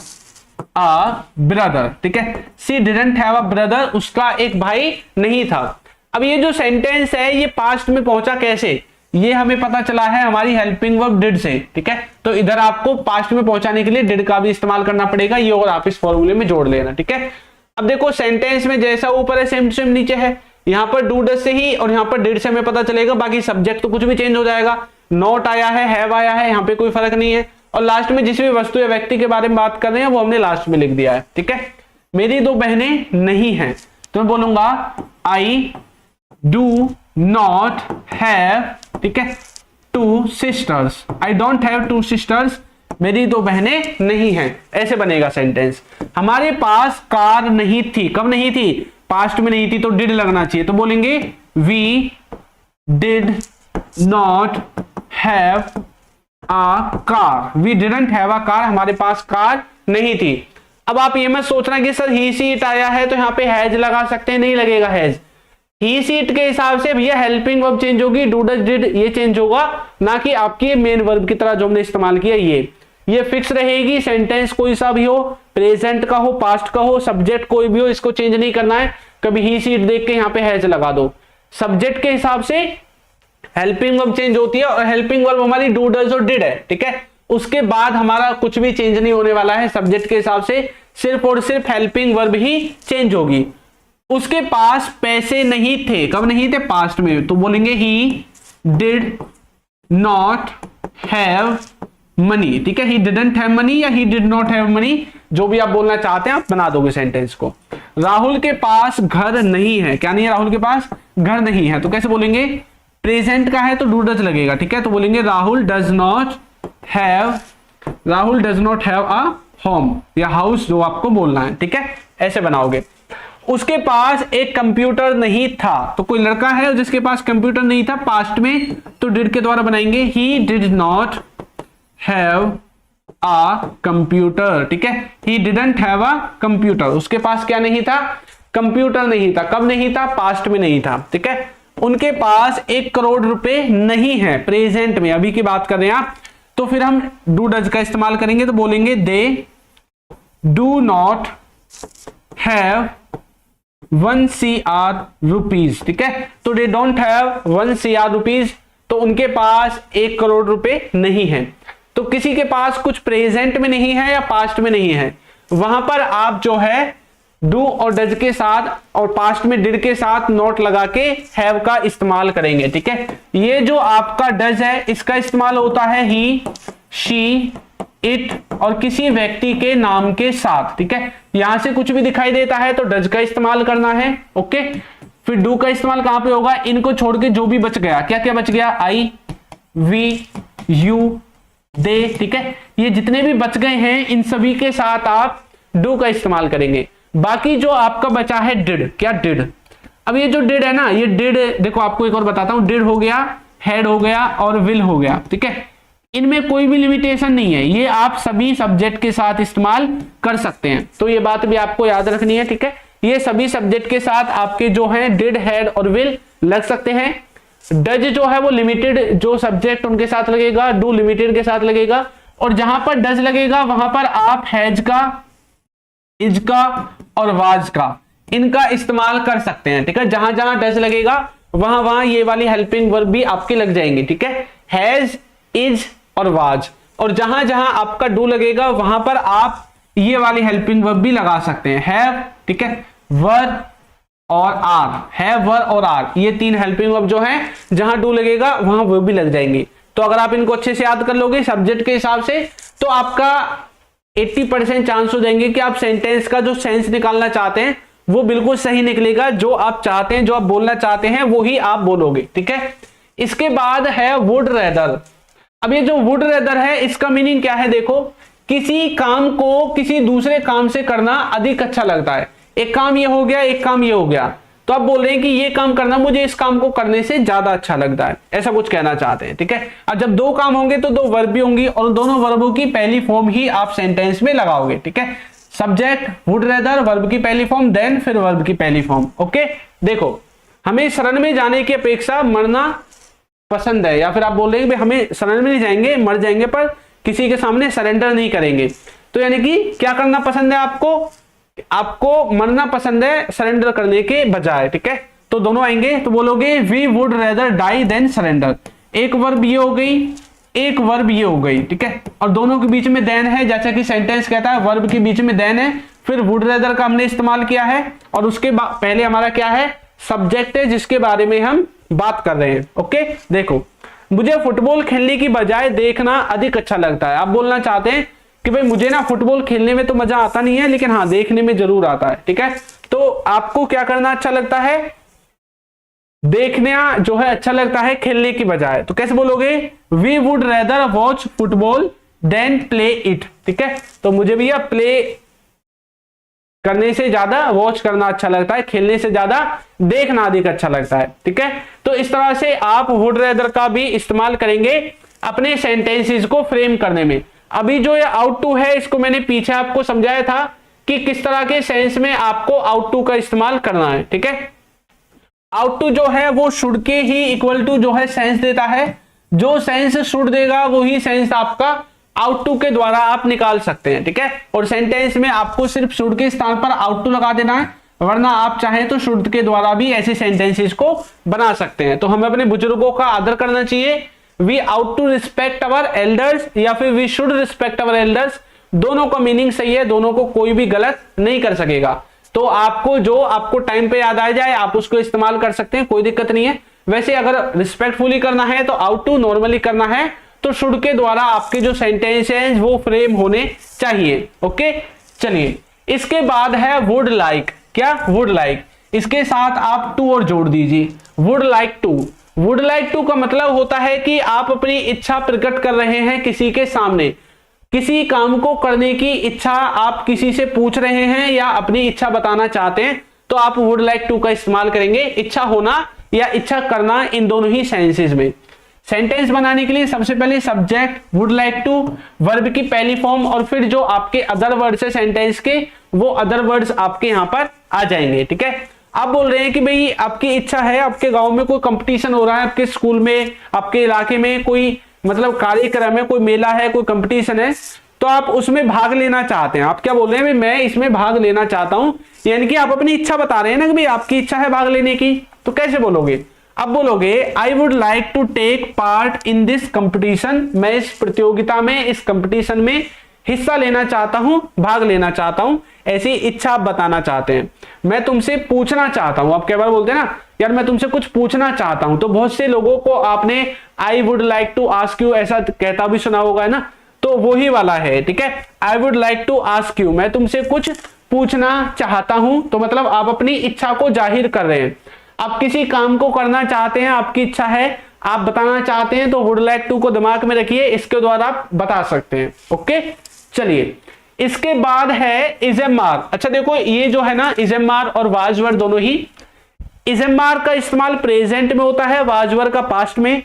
a brother, ठीक है, she didn't have a brother, उसका एक भाई नहीं था। अब ये जो सेंटेंस है ये पास्ट में पहुंचा कैसे, ये हमें पता चला है हमारी हेल्पिंग वर्ब डिड से, ठीक है। तो इधर आपको पास्ट में पहुंचाने के लिए डिड का भी इस्तेमाल करना पड़ेगा, ये और आप इस फॉर्मूले में जोड़ लेना, ठीक है। अब देखो सेंटेंस में जैसा ऊपर है सेम सेम नीचे है, यहां पर डू डज से ही और यहां पर डिड से हमें पता चलेगा, बाकी सब्जेक्ट तो कुछ भी चेंज हो जाएगा, नॉट आया है, हैव आया है, यहां पे कोई फर्क नहीं है, और लास्ट में जिस भी वस्तु या व्यक्ति के बारे में बात कर रहे हैं वो हमने लास्ट में लिख दिया है, ठीक है। मेरी दो बहनें नहीं हैं, तो मैं बोलूंगा आई डू नॉट हैव, ठीक है, two sisters, I don't have two sisters, मेरी दो बहनें नहीं हैं, ऐसे बनेगा सेंटेंस। हमारे पास कार नहीं थी, कब नहीं थी, पास्ट में नहीं थी, तो डिड लगना चाहिए, तो बोलेंगे we did not have a car, we didn't have a car, हमारे पास कार नहीं थी। अब आप ये मत सोचना कि सर ही सी इट आया है तो यहाँ पे हैज लगा सकते हैं, नहीं लगेगा हैज। ही सी इट के हिसाब से भैया हेल्पिंग वर्ब चेंज होगी, डू डज डिड ये चेंज होगा, ना कि आपकी मेन वर्ब की तरह जो हमने इस्तेमाल किया ये फिक्स रहेगी। सेंटेंस कोई सा भी हो, प्रेजेंट का हो, पास्ट का हो, सब्जेक्ट कोई भी हो, इसको चेंज नहीं करना है। कभी ही सी इट देख के यहाँ पे हैज लगा दो। सब्जेक्ट के हिसाब से हेल्पिंग वर्ब चेंज होती है और हेल्पिंग वर्ब हमारी डू डज और डिड है, ठीक है। उसके बाद हमारा कुछ भी चेंज नहीं होने वाला है। सब्जेक्ट के हिसाब से सिर्फ और सिर्फ हेल्पिंग वर्ब ही चेंज होगी। उसके पास पैसे नहीं थे, कब नहीं थे? पास्ट में, तो बोलेंगे he did not have money, ठीक है। ही डिडंट हैव मनी या he did not have money, जो भी आप बोलना चाहते हैं आप बना दोगे सेंटेंस को। राहुल के पास घर नहीं है, क्या नहीं है? राहुल के पास घर नहीं है, तो कैसे बोलेंगे? प्रेजेंट का है तो डू डज लगेगा, ठीक है। तो बोलेंगे Rahul does not have a home या हाउस, जो आपको बोलना है, ठीक है, ऐसे बनाओगे। उसके पास एक कंप्यूटर नहीं था, तो कोई लड़का है जिसके पास कंप्यूटर नहीं था पास्ट में, तो डिड के द्वारा बनाएंगे he did not have a computer, ठीक है। He didn't have a computer, उसके पास क्या नहीं था? कंप्यूटर नहीं था। कब नहीं था? पास्ट में नहीं था, ठीक है। उनके पास 1 करोड़ रुपए नहीं है, प्रेजेंट में, अभी की बात कर रहे हैं आप, तो फिर हम डू डज का इस्तेमाल करेंगे, तो बोलेंगे दे do not have 1 CR rupees, ठीक है। तो they don't have 1 CR rupees, तो उनके पास 1 करोड़ रुपए नहीं है। तो किसी के पास कुछ प्रेजेंट में नहीं है या पास्ट में नहीं है, वहां पर आप जो है डू और डज के साथ और पास्ट में डिड के साथ नोट लगा के हैव का इस्तेमाल करेंगे, ठीक है। ये जो आपका डज है इसका इस्तेमाल होता है ही, शी, इट और किसी व्यक्ति के नाम के साथ, ठीक है। यहां से कुछ भी दिखाई देता है तो डज का इस्तेमाल करना है, ओके। फिर डू का इस्तेमाल कहां पे होगा? इनको छोड़ के जो भी बच गया, क्या क्या बच गया? आई, वी, यू, दे, ठीक है। ये जितने भी बच गए हैं इन सभी के साथ आप डू का इस्तेमाल करेंगे। बाकी जो आपका बचा है डिड, क्या डिड? अब ये जो डिड है ना, ये डिड देखो आपको एक और बताता हूं, डिड हो गया, हैड हो गया और विल हो गया, ठीक है। इनमें कोई भी लिमिटेशन नहीं है, ये आप सभी सब्जेक्ट के साथ इस्तेमाल कर सकते हैं, तो ये बात भी आपको याद रखनी है, ठीक है। ये सभी सब्जेक्ट के साथ आपके जो हैं डिड, हैड और विल लग सकते हैं। डज जो है वो लिमिटेड जो सब्जेक्ट उनके साथ लगेगा, डू लिमिटेड के साथ लगेगा, और जहां पर डज लगेगा वहां पर आप हैज का, इज का और वाज का इनका इस्तेमाल कर सकते हैं, ठीक है। जहां जहां डज लगेगा वहां वहां ये वाली हेल्पिंग वर्ब भी आपकी लग जाएंगी, ठीक है, हैज, इज और वाज। और जहां जहां आपका डू लगेगा वहां पर आप ये वाली हेल्पिंग वर्ब भी लगा सकते हैं, हैव, ठीक है, वर और आर, हैव, वर और आर, ये 3 हेल्पिंग वर्ब जो है जहां डू लगेगा वहां वो भी लग जाएंगी। तो अगर आप इनको अच्छे से याद कर लोगे सब्जेक्ट के हिसाब से, तो आपका 80% चांस हो जाएंगे कि आप सेंटेंस का जो सेंस निकालना चाहते हैं वो बिल्कुल सही निकलेगा। जो आप चाहते हैं, जो आप बोलना चाहते हैं वो ही आप बोलोगे, ठीक है। इसके बाद है वुड रेदर। अब ये जो वुड रेदर है इसका मीनिंग क्या है? देखो, किसी काम को किसी दूसरे काम से करना अधिक अच्छा लगता है। एक काम ये हो गया, एक काम ये हो गया, तो आप बोल रहे हैं कि ये काम करना मुझे इस काम को करने से ज्यादा अच्छा लगता है, ऐसा कुछ कहना चाहते हैं, ठीक है। अब जब 2 काम होंगे तो 2 वर्ब भी होंगी और दोनों वर्बों की पहली फॉर्म ही आप सेंटेंस में लगाओगे, ठीक है। सब्जेक्ट वुड रेदर, वर्ब की पहली फॉर्म, देन फिर वर्ब की पहली फॉर्म, ओके। देखो, हमें शरण में जाने की अपेक्षा मरना पसंद है, या फिर आप बोल रहे हैं कि हमें शरण में नहीं जाएंगे, मर जाएंगे पर किसी के सामने सरेंडर नहीं करेंगे। तो यानी कि क्या करना पसंद है आपको? आपको मरना पसंद है सरेंडर करने के बजाय, ठीक है। तो दोनों आएंगे, तो बोलोगे we would rather die than surrender. एक वर्ब ये हो गई, एक वर्ब ये हो गई, ठीक है। और दोनों के बीच में देन है, जैसा कि सेंटेंस कहता है वर्ब के बीच में देन है। फिर वुड रेदर का हमने इस्तेमाल किया है और उसके पहले हमारा क्या है? सब्जेक्ट है जिसके बारे में हम बात कर रहे हैं, ओके। देखो, मुझे फुटबॉल खेलने की बजाय देखना अधिक अच्छा लगता है। आप बोलना चाहते हैं कि भाई मुझे ना फुटबॉल खेलने में तो मजा आता नहीं है, लेकिन हाँ देखने में जरूर आता है, ठीक है। तो आपको क्या करना अच्छा लगता है? देखना जो है अच्छा लगता है खेलने की बजाय। तो कैसे बोलोगे? We would rather watch football than play it, ठीक है। तो मुझे भी प्ले करने से ज्यादा वॉच करना अच्छा लगता है, खेलने से ज्यादा देखना अधिक अच्छा लगता है, ठीक है। तो इस तरह से आप वुड रेदर का भी इस्तेमाल करेंगे अपने सेंटेंसेस को फ्रेम करने में। अभी जो ये आउट टू है इसको मैंने पीछे आपको समझाया था कि किस तरह के सेंस में आपको आउट टू का इस्तेमाल करना है। ठीक है, आउट टू जो है वो शुड के ही इक्वल टू जो है सेंस देता है, जो सेंस शुड देगा वही सेंस आपका आउट टू के द्वारा आप निकाल सकते हैं। ठीक है, और सेंटेंस में आपको सिर्फ शुड के स्थान पर आउट टू लगा देना है, वरना आप चाहें तो शुड के द्वारा भी ऐसे सेंटेंसेस को बना सकते हैं। तो हमें अपने बुजुर्गों का आदर करना चाहिए, we ought to respect our elders या फिर we should respect our elders, दोनों का मीनिंग सही है, दोनों को कोई भी गलत नहीं कर सकेगा। तो आपको जो आपको टाइम पे याद आ जाए आप उसको इस्तेमाल कर सकते हैं, कोई दिक्कत नहीं है। वैसे अगर रिस्पेक्टफुली करना है तो आउट टू, नॉर्मली करना है तो शुड के द्वारा आपके जो सेंटेंस है वो फ्रेम होने चाहिए। ओके, चलिए इसके बाद है वुड लाइक। क्या? वुड लाइक, इसके साथ आप टू और जोड़ दीजिए, would like to. Would like to का मतलब होता है कि आप अपनी इच्छा प्रकट कर रहे हैं किसी के सामने, किसी काम को करने की इच्छा आप किसी से पूछ रहे हैं या अपनी इच्छा बताना चाहते हैं, तो आप वुड लाइक टू का इस्तेमाल करेंगे। इच्छा होना या इच्छा करना, इन दोनों ही सेंसेस में। सेंटेंस बनाने के लिए सबसे पहले subject would like to, verb की पहली फॉर्म, और फिर जो आपके अदर वर्ड्स है सेंटेंस के, वो अदर वर्ड्स आपके यहां पर आ जाएंगे। ठीक है, आप बोल रहे हैं कि भाई आपकी इच्छा है, आपके गांव में कोई कंपटीशन हो रहा है, आपके स्कूल में, आपके इलाके में कोई मतलब कार्यक्रम है, कोई मेला है, कोई कंपटीशन है, तो आप उसमें भाग लेना चाहते हैं। आप क्या बोल रहे हैं? मैं इसमें भाग लेना चाहता हूं, यानी कि आप अपनी इच्छा बता रहे हैं ना कि भाई आपकी इच्छा है भाग लेने की। तो कैसे बोलोगे? अब बोलोगे I would like to take part in this competition, मैं इस प्रतियोगिता में, इस कंपटीशन में हिस्सा लेना चाहता हूं, भाग लेना चाहता हूं, ऐसी इच्छा आप बताना चाहते हैं। मैं तुमसे पूछना चाहता हूं, आप कई बार बोलते हैं ना यार मैं तुमसे कुछ पूछना चाहता हूं, तो बहुत से लोगों को आपने I would like to ask you ऐसा कहता भी सुना होगा, है ना, तो वही वाला है। ठीक है, I would like to ask you, मैं तुमसे कुछ पूछना चाहता हूं, तो मतलब आप अपनी इच्छा को जाहिर कर रहे हैं। आप किसी काम को करना चाहते हैं, आपकी इच्छा है, आप बताना चाहते हैं, तो वुड लाइक टू को दिमाग में रखिए, इसके द्वारा आप बता सकते हैं। ओके, चलिए इसके बाद है इज़ेमार। अच्छा देखो ये जो है ना इज़ेमार और वाजवर दोनों ही, इज़ेमार का इस्तेमाल प्रेजेंट में होता है, वाजवर का पास्ट में।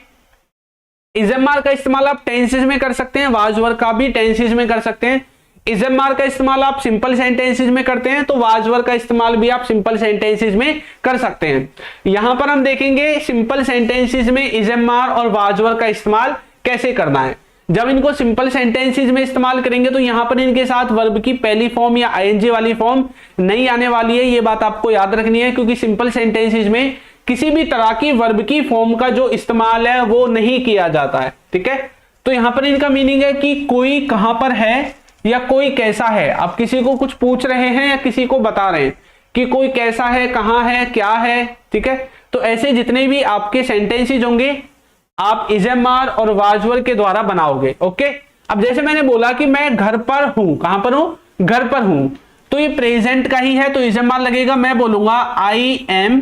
इज़ेमार का इस्तेमाल आप टेंसेस में कर सकते हैं, वाजवर का भी टेंसेस में कर सकते हैं। इज़ेमार का इस्तेमाल आप सिंपल सेंटेंसेस में करते हैं, तो वाजवर का इस्तेमाल भी आप सिंपल सेंटेंसेस में कर सकते हैं। यहां पर हम देखेंगे सिंपल सेंटेंसेस में इज़ेमार और वाजवर का इस्तेमाल कैसे करना है। जब इनको सिंपल सेंटेंसेस में इस्तेमाल करेंगे तो यहां पर इनके साथ वर्ब की पहली फॉर्म या आईएनजी वाली फॉर्म नहीं आने वाली है, ये बात आपको याद रखनी है, क्योंकि सिंपल सेंटेंसेस में किसी भी तरह की वर्ब की फॉर्म का जो इस्तेमाल है वो नहीं किया जाता है। ठीक है, तो यहां पर इनका मीनिंग है कि कोई कहां पर है या कोई कैसा है। आप किसी को कुछ पूछ रहे हैं या किसी को बता रहे हैं कि कोई कैसा है, कहां है, क्या है। ठीक है, तो ऐसे जितने भी आपके सेंटेंसेस होंगे आप इज़ेमार और वाजवर के द्वारा बनाओगे। ओके, अब जैसे मैंने बोला कि मैं घर पर हूं, कहां पर हूं? घर पर हूं, तो ये प्रेजेंट का ही है, तो इज़ेमार लगेगा। मैं बोलूंगा आई एम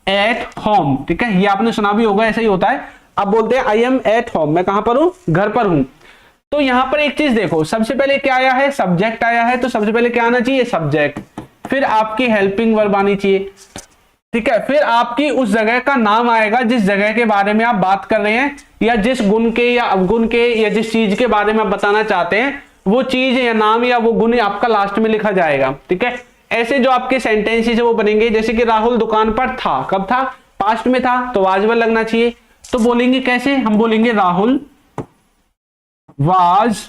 एट होम। ठीक है, ये आपने सुना भी होगा, ऐसा ही होता है। अब बोलते हैं आई एम एट होम, मैं कहां पर हूं? घर पर हूं। तो यहां पर एक चीज देखो, सबसे पहले क्या आया है? सब्जेक्ट आया है, तो सबसे पहले क्या आना चाहिए? सब्जेक्ट, फिर आपकी हेल्पिंग वर्ब आनी चाहिए। ठीक है, फिर आपकी उस जगह का नाम आएगा जिस जगह के बारे में आप बात कर रहे हैं, या जिस गुण के या अवगुण के या जिस चीज के बारे में आप बताना चाहते हैं, वो चीज या नाम या वो गुण आपका लास्ट में लिखा जाएगा। ठीक है, ऐसे जो आपके सेंटेंसेस है वो बनेंगे। जैसे कि राहुल दुकान पर था, कब था? पास्ट में था, तो वाजवर लगना चाहिए। तो बोलेंगे कैसे? हम बोलेंगे राहुल वाज।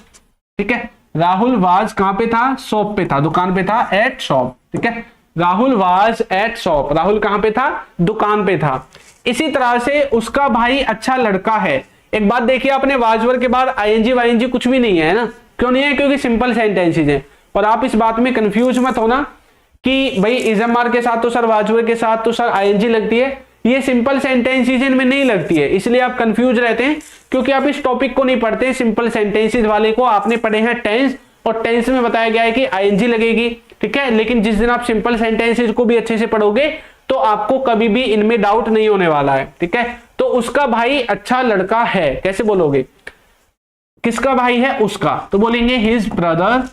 ठीक है, राहुल वाज कहां पे था? शॉप पे था, दुकान पे था, एट शॉप। ठीक है, Rahul was at shop, Rahul कहां पे था? दुकान पे था। इसी तरह से उसका भाई अच्छा लड़का है। एक बात देखिए, आपने वाजवर के बाद आईएनजी वाईएनजी कुछ भी नहीं है ना, क्यों नहीं है? क्योंकि सिंपल सेंटेंसेस है। और आप इस बात में कंफ्यूज मत होना कि भाई इज़ेमार के साथ तो सर, वाजवर के साथ तो सर आईएनजी लगती है, ये सिंपल सेंटेंसेस में नहीं लगती है, इसलिए आप कंफ्यूज रहते हैं, क्योंकि आप इस टॉपिक को नहीं पढ़ते। सिंपल सेंटेंसेस वाले को आपने पढ़े हैं टेंस, और टेंस में बताया गया है कि आईएनजी लगेगी। ठीक है, लेकिन जिस दिन आप सिंपल सेंटेंसेस को भी अच्छे से पढ़ोगे तो आपको कभी भी इनमें डाउट नहीं होने वाला है। ठीक है, तो उसका भाई अच्छा लड़का है, कैसे बोलोगे? किसका भाई है? उसका, तो बोलेंगे हिज ब्रदर,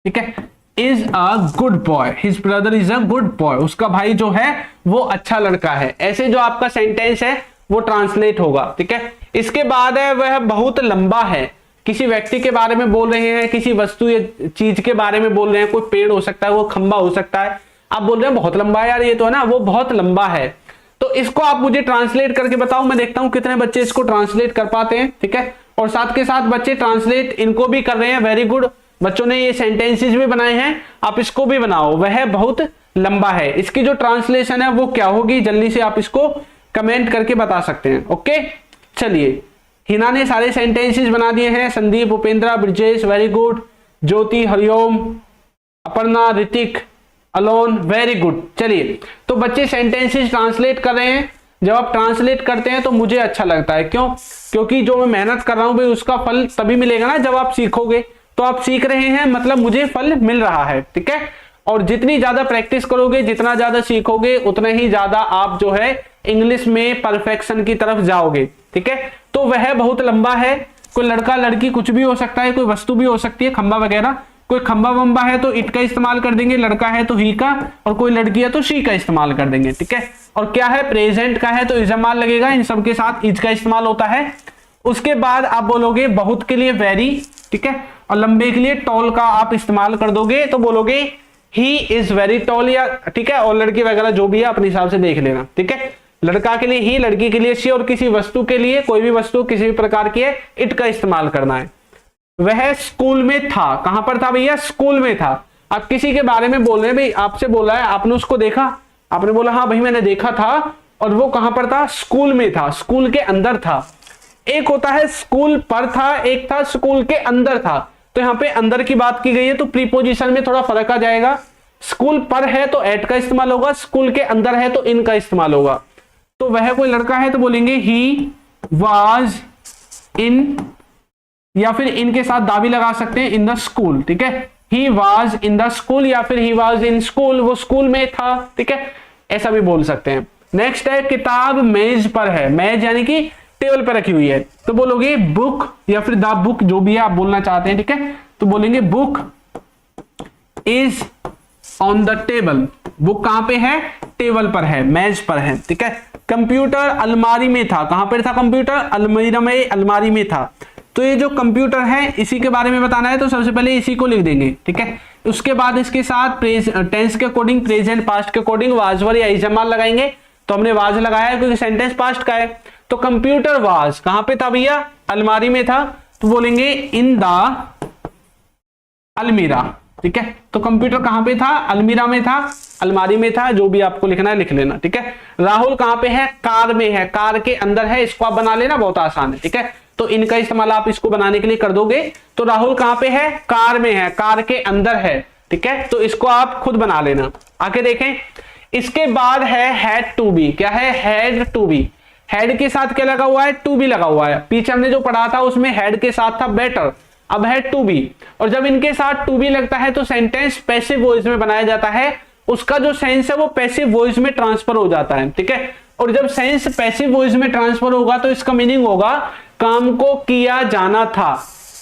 ठीक है, is a good boy, his brother is a good boy, उसका भाई जो है वो अच्छा लड़का है। ऐसे जो आपका सेंटेंस है वो ट्रांसलेट होगा। ठीक है, इसके बाद है वह बहुत लंबा है। किसी व्यक्ति के बारे में बोल रहे हैं, किसी वस्तु या चीज के बारे में बोल रहे हैं, कोई पेड़ हो सकता है, वो खंबा हो सकता है, आप बोल रहे हैं बहुत लंबा है यार ये तो, है ना, वो बहुत लंबा है, तो इसको आप मुझे ट्रांसलेट करके बताओ। मैं देखता हूं कितने बच्चे इसको ट्रांसलेट कर पाते हैं, ठीक है। और साथ के साथ बच्चे ट्रांसलेट इनको भी कर रहे हैं, वेरी गुड। बच्चों ने ये सेंटेंसेस भी बनाए हैं, आप इसको भी बनाओ। वह बहुत लंबा है, इसकी जो ट्रांसलेशन है वो क्या होगी, जल्दी से आप इसको कमेंट करके बता सकते हैं। ओके, चलिए, हिना ने सारे सेंटेंसेस बना दिए हैं। Sandeep, Upendra, Brajesh, very good. ज्योति, हरिओम, अपर्णा, ऋतिक, अलोन, वेरी गुड। चलिए, तो बच्चे सेंटेंसेस ट्रांसलेट कर रहे हैं। जब आप ट्रांसलेट करते हैं तो मुझे अच्छा लगता है, क्यों? क्योंकि जो मैं मेहनत कर रहा हूं भाई उसका फल तभी मिलेगा ना जब आप सीखोगे। तो आप सीख रहे हैं मतलब मुझे फल मिल रहा है, ठीक है। और जितनी ज्यादा प्रैक्टिस करोगे, जितना ज्यादा सीखोगे, उतना ही ज्यादा आप जो है इंग्लिश में परफेक्शन की तरफ जाओगे, ठीक है। तो वह बहुत लंबा है, कोई लड़का लड़की कुछ भी हो सकता है, कोई वस्तु भी हो सकती है, खंबा वगैरह। कोई खंबा वंबा है तो इट का इस्तेमाल कर देंगे, लड़का है तो ही का, और कोई लड़की है तो शी का इस्तेमाल कर देंगे, ठीक है। और क्या है, प्रेजेंट का है तो इस्तेमाल लगेगा, इन सब के साथ इज का इस्तेमाल होता है। उसके बाद आप बोलोगे बहुत के लिए वेरी, ठीक है, और लंबे के लिए टॉल का आप इस्तेमाल कर दोगे तो बोलोगे ही इज वेरी टॉल, या ठीक है। और लड़की वगैरह जो भी है अपने हिसाब से देख लेना, ठीक है। लड़का के लिए ही, लड़की के लिए शी, और किसी वस्तु के लिए, कोई भी वस्तु किसी भी प्रकार की है, इट का इस्तेमाल करना है। वह स्कूल में था, कहां पर था भैया? स्कूल में था। आप किसी के बारे में बोल रहे हैं भाई, आपसे बोला है, आपने उसको देखा, आपने बोला हाँ भाई मैंने देखा था, और वो कहां पर था? स्कूल में था, स्कूल के अंदर था। एक होता है स्कूल पर था, एक था स्कूल के अंदर था। तो यहां पे अंदर की बात की गई है तो प्रीपोजिशन में थोड़ा फर्क आ जाएगा। स्कूल पर है तो एट का इस्तेमाल होगा, स्कूल के अंदर है तो इन का इस्तेमाल होगा। तो वह कोई लड़का है तो बोलेंगे ही वाज इन, या फिर इनके साथ दा भी लगा सकते हैं, इन द स्कूल, ठीक है। He was in the school या फिर ही वाज इन स्कूल, वो स्कूल में था, ठीक है, ऐसा भी बोल सकते हैं। नेक्स्ट है किताब मेज पर है, मेज यानी कि टेबल पर रखी हुई है, तो बोलोगे बुक या फिर द बुक, जो भी है आप बोलना चाहते हैं, ठीक है। तो बोलेंगे book is on the table, book कहां पे है? टेबल पर है, मेज पर है, ठीक है। कंप्यूटर अलमारी में था, कहां पर था कंप्यूटर? अलमीरा में, अलमारी में था। तो ये जो कंप्यूटर है इसी के बारे में बताना है तो सबसे पहले इसी को लिख देंगे, ठीक है। उसके बाद इसके साथ टेंस के अकॉर्डिंग, प्रेजेंट पास्ट के अकॉर्डिंग वाज वर या इस्तेमाल लगाएंगे। तो हमने वाज लगाया है क्योंकि सेंटेंस पास्ट का है। तो कंप्यूटर वाज कहां पे था भैया? अलमारी में था, तो बोलेंगे इन द अलमीरा, ठीक है। तो कंप्यूटर कहां पे था? अलमीरा में था, अलमारी में था, जो भी आपको लिखना है लिख लेना, ठीक है। राहुल कहां पे है? कार में है, कार के अंदर है, इसको आप बना लेना, बहुत आसान है, ठीक है। तो इनका इस्तेमाल आप इसको बनाने के लिए कर दोगे। तो राहुल कहां पे है? कार में है, कार के अंदर है, ठीक है। तो इसको आप खुद बना लेना। आगे देखें, इसके बाद है हैड टू बी, क्या है? Had to B. हैड के साथ क्या लगा हुआ है? टू बी लगा हुआ है। पीछे हमने जो पढ़ा था उसमें हैड के साथ था बेटर, अब है टू बी। और जब इनके साथ टू बी लगता है तो सेंटेंस पैसिव वॉइस में बनाया जाता है, उसका जो सेंस है वो पैसिव वॉइस में ट्रांसफर हो जाता है, ठीक है। और जब सेंस पैसिव वॉइस में ट्रांसफर होगा तो इसका मीनिंग होगा काम को किया जाना था,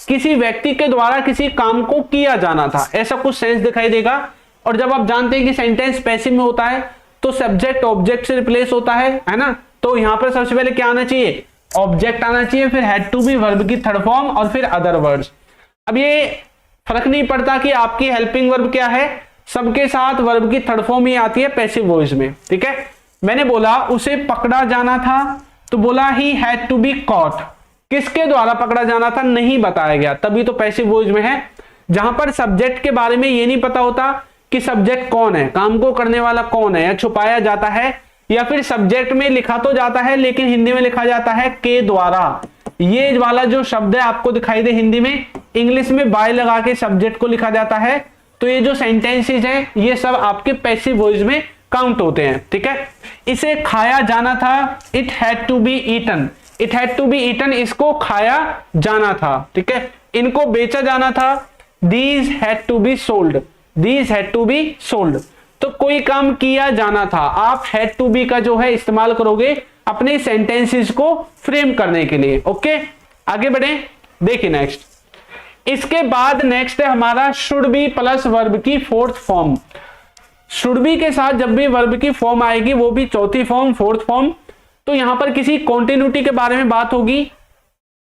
किसी व्यक्ति के द्वारा किसी काम को किया जाना था, ऐसा कुछ सेंस दिखाई देगा। और जब आप जानते हैं कि सेंटेंस पैसिव में होता है तो सब्जेक्ट ऑब्जेक्ट से रिप्लेस होता है ना। तो यहां पर सबसे पहले क्या आना चाहिए? ऑब्जेक्ट आना चाहिए, फिर हैड टू बी वर्ब की थर्ड फॉर्म, और फिर अदर वर्ड्स। अब ये फर्क नहीं पड़ता कि आपकी हेल्पिंग वर्ब क्या है, सबके साथ वर्ब की थर्ड फॉर्म ही आती है पैसिव वॉइस में, ठीक है। मैंने बोला उसे पकड़ा जाना था, तो बोला he had to be caught, किसके द्वारा पकड़ा जाना था नहीं बताया गया, तभी तो पैसिव वॉइस में है। जहां पर सब्जेक्ट के बारे में ये नहीं पता होता कि सब्जेक्ट कौन है, काम को करने वाला कौन है, या छुपाया जाता है, या फिर सब्जेक्ट में लिखा तो जाता है लेकिन हिंदी में लिखा जाता है के द्वारा। ये वाला जो शब्द है आपको दिखाई दे हिंदी में, इंग्लिश में बाय लगा के सब्जेक्ट को लिखा जाता है। तो ये जो सेंटेंसेस हैं ये सब आपके पैसिव वॉइस में काउंट होते हैं, ठीक है। इसे खाया जाना था, it had to be eaten, it had to be eaten, इसको खाया जाना था, ठीक है। इनको बेचा जाना था, these had to be sold, these had to be sold. तो कोई काम किया जाना था, आप हैड टू बी का जो है इस्तेमाल करोगे अपने सेंटेंसेस को फ्रेम करने के लिए। ओके, आगे बढ़े, देखिए नेक्स्ट। इसके बाद नेक्स्ट है हमारा शुड बी प्लस वर्ब की फोर्थ फॉर्म। शुड बी के साथ जब भी वर्ब की फॉर्म आएगी वो भी चौथी फॉर्म, फोर्थ फॉर्म। तो यहां पर किसी कॉन्टिन्यूटी के बारे में बात होगी,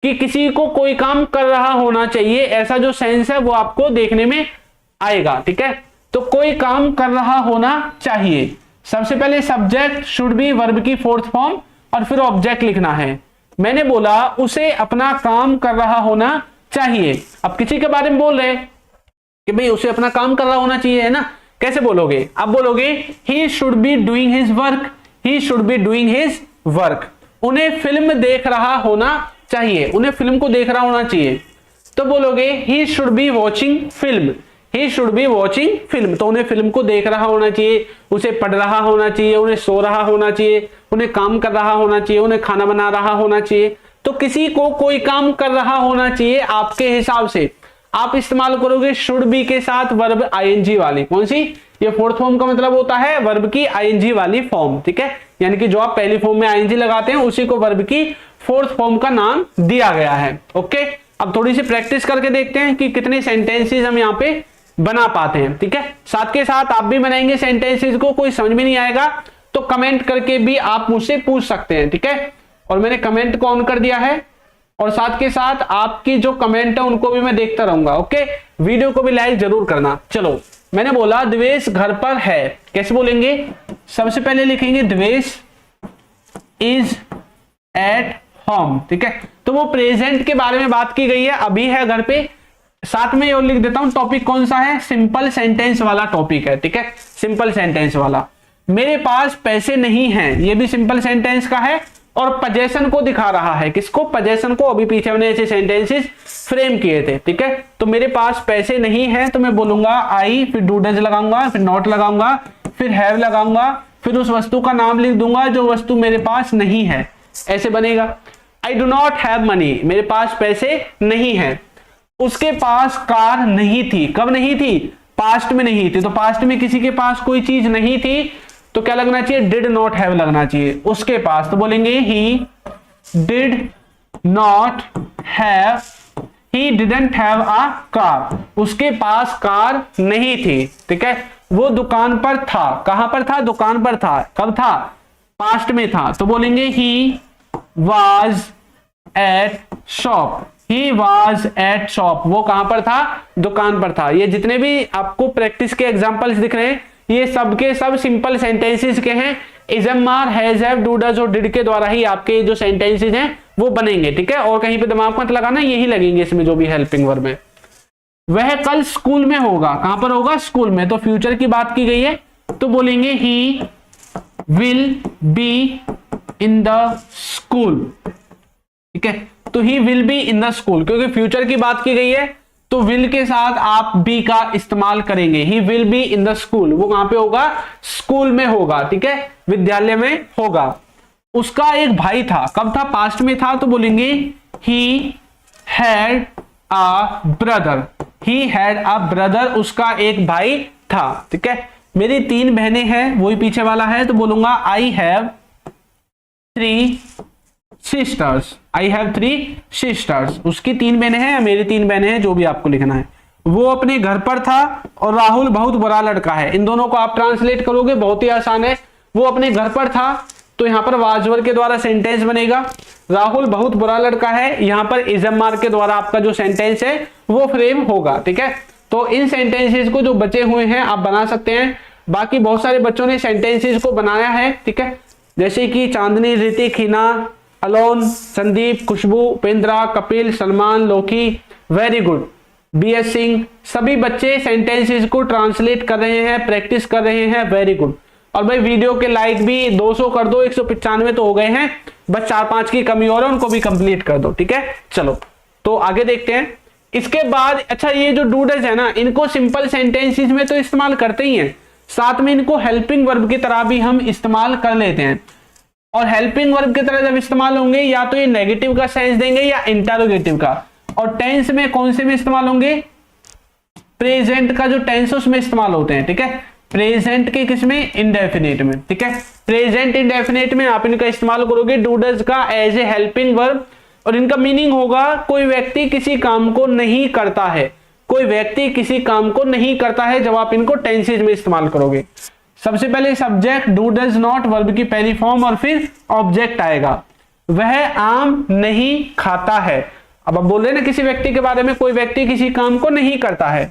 कि किसी को कोई काम कर रहा होना चाहिए, ऐसा जो सेंस है वो आपको देखने में आएगा। ठीक है, तो कोई काम कर रहा होना चाहिए, सबसे पहले सब्जेक्ट शुड बी वर्ब की फोर्थ फॉर्म और फिर ऑब्जेक्ट लिखना है। मैंने बोला उसे अपना काम कर रहा होना चाहिए। अब किसी के बारे में बोल रहे कि भाई उसे अपना काम कर रहा होना चाहिए, है ना, कैसे बोलोगे? आप बोलोगे he should be doing his work, he should be doing his work. उन्हें फिल्म देख रहा होना चाहिए, उन्हें फिल्म को देख रहा होना चाहिए, तो बोलोगे he should be watching film, he should be watching film. तो उन्हें फिल्म को देख रहा होना चाहिए, उसे पढ़ रहा होना चाहिए, उन्हें सो रहा होना चाहिए, उन्हें काम कर रहा होना चाहिए, उन्हें खाना बना रहा होना चाहिए। तो किसी को कोई काम कर रहा होना चाहिए आपके हिसाब से आप इस्तेमाल करोगे शुड बी के साथ वर्ब आईएनजी वाली। कौन सी? ये फोर्थ फॉर्म का मतलब होता है वर्ब की आईएनजी वाली फॉर्म। ठीक है, यानी कि जो आप पहली फॉर्म में आईएनजी लगाते हैं उसी को वर्ब की फोर्थ फॉर्म का नाम दिया गया है। ओके, अब थोड़ी सी प्रैक्टिस करके देखते हैं कि कितने सेंटेंसेस हम यहाँ पे बना पाते हैं। ठीक है, साथ के साथ आप भी बनाएंगे सेंटेंसेस को, कोई समझ में नहीं आएगा तो कमेंट करके भी आप मुझसे पूछ सकते हैं। ठीक है, और मैंने कमेंट को ऑन कर दिया है और साथ के साथ आपकी जो कमेंट है उनको भी मैं देखता रहूंगा। ओके, वीडियो को भी लाइक जरूर करना। चलो, मैंने बोला दिवेश घर पर है, कैसे बोलेंगे? सबसे पहले लिखेंगे दिवेश इज एट होम। ठीक है, तो वो प्रेजेंट के बारे में बात की गई है, अभी है घर पे। साथ में ये लिख देता हूं टॉपिक कौन सा है, सिंपल सेंटेंस वाला टॉपिक है। ठीक है, सिंपल सेंटेंस वाला। मेरे पास पैसे नहीं हैं, ये भी सिंपल सेंटेंस का है और पजेशन को दिखा रहा है। किसको? पजेशन को। अभी पीछे हमने ऐसे सेंटेंसेस फ्रेम किए थे। ठीक है, तो मेरे पास पैसे नहीं है तो मैं बोलूंगा आई, फिर डू डज लगाऊंगा, फिर नॉट लगाऊंगा, फिर हैव लगाऊंगा, फिर उस वस्तु का नाम लिख दूंगा जो वस्तु मेरे पास नहीं है, ऐसे बनेगा। I do not have money, मेरे पास पैसे नहीं है। उसके पास कार नहीं थी, कब नहीं थी? पास्ट में नहीं थी। तो पास्ट में किसी के पास कोई चीज नहीं थी तो क्या लगना चाहिए? डिड नॉट हैव लगना चाहिए। उसके पास तो बोलेंगे he did not have, he didn't have a car, उसके पास कार नहीं थी। ठीक है, वो दुकान पर था, कहां पर था? दुकान पर था। कब था? पास्ट में था, तो बोलेंगे he was at shop, he was at shop, वो कहां पर था? दुकान पर था। ये जितने भी आपको प्रैक्टिस के एग्जांपल्स दिख रहे हैं ये सब के सब सिंपल सेंटेंसेस के हैं। Is, am, are, has, have, do, does और डिड के द्वारा ही आपके जो सेंटेंसेस हैं वो बनेंगे। ठीक है, और कहीं पे दिमाग मत लगाना, यही लगेंगे इसमें जो भी हेल्पिंग वर्ब है। वह कल स्कूल में होगा, कहां पर होगा? स्कूल में। तो फ्यूचर की बात की गई है तो बोलेंगे he will be in the school. ठीक है, तो he will be in the school, क्योंकि फ्यूचर की बात की गई है तो विल के साथ आप बी का इस्तेमाल करेंगे। He will be in the school, वो कहां पे होगा? स्कूल में होगा। ठीक है, विद्यालय में होगा। उसका एक भाई था, कब था? पास्ट में था, तो बोलेंगे he had a brother, he had a brother, उसका एक भाई था। ठीक है, मेरी 3 बहनें हैं, वही पीछे वाला है, तो बोलूंगा I have 3 sisters, I have 3 sisters, उसकी 3 बहनें हैं या मेरी 3 बहनें हैं, जो भी आपको लिखना है। वो अपने घर पर था और राहुल बहुत बुरा लड़का है। इन दोनों को आप ट्रांसलेट करोगे, बहुत ही आसान है। वो अपने घर पर था तो यहां पर वाजवर के द्वारा सेंटेंस बनेगा। राहुल बहुत बुरा लड़का है, यहां पर इजमार के द्वारा आपका जो सेंटेंस है वो फ्रेम होगा। ठीक है, तो इन सेंटेंसेस को जो बचे हुए हैं आप बना सकते हैं। बाकी बहुत सारे बच्चों ने सेंटेंसेस को बनाया है। ठीक है, जैसे कि चांदनी, ऋतिक, हिना, अलोन, संदीप, खुशबू, उपेंद्रा, कपिल, सलमान, लोकी, वेरी गुड, BS सिंह, सभी बच्चे सेंटेंसेस को ट्रांसलेट कर रहे हैं, प्रैक्टिस कर रहे हैं, वेरी गुड। और भाई वीडियो के लाइक भी 200 कर दो, 195 तो हो गए हैं, बस 4-5 की कमी और है, उनको भी कंप्लीट कर दो। ठीक है, चलो तो आगे देखते हैं। इसके बाद अच्छा, ये जो डू डज है ना, इनको सिंपल सेंटेंसेस में तो इस्तेमाल करते ही हैं, साथ में इनको हेल्पिंग वर्ब की तरह भी हम इस्तेमाल कर लेते हैं। और हेल्पिंग वर्ब की तरह जब इस्तेमाल होंगे या तो ये नेगेटिव का सेंस देंगे या इंटरोगेटिव का। और टेंस में कौन से में इस्तेमाल होंगे? प्रेजेंट का जो टेंस है उसमें इस्तेमाल होते हैं। ठीक है, प्रेजेंट के किसमें? इंडेफिनिट में। ठीक है, प्रेजेंट इंडेफिनिट में आप इनका इस्तेमाल करोगे डू डज का एज ए हेल्पिंग वर्ब, और इनका मीनिंग होगा कोई व्यक्ति किसी काम को नहीं करता है, कोई व्यक्ति किसी काम को नहीं करता है, जब आप इनको टेंसेज में इस्तेमाल करोगे। सबसे पहले subject do does not verb की पहली फॉर्म और फिर ऑब्जेक्ट आएगा। वह आम नहीं खाता है। अब आप बोल रहे हैं ना किसी व्यक्ति के बारे में, कोई व्यक्ति किसी काम को नहीं करता है,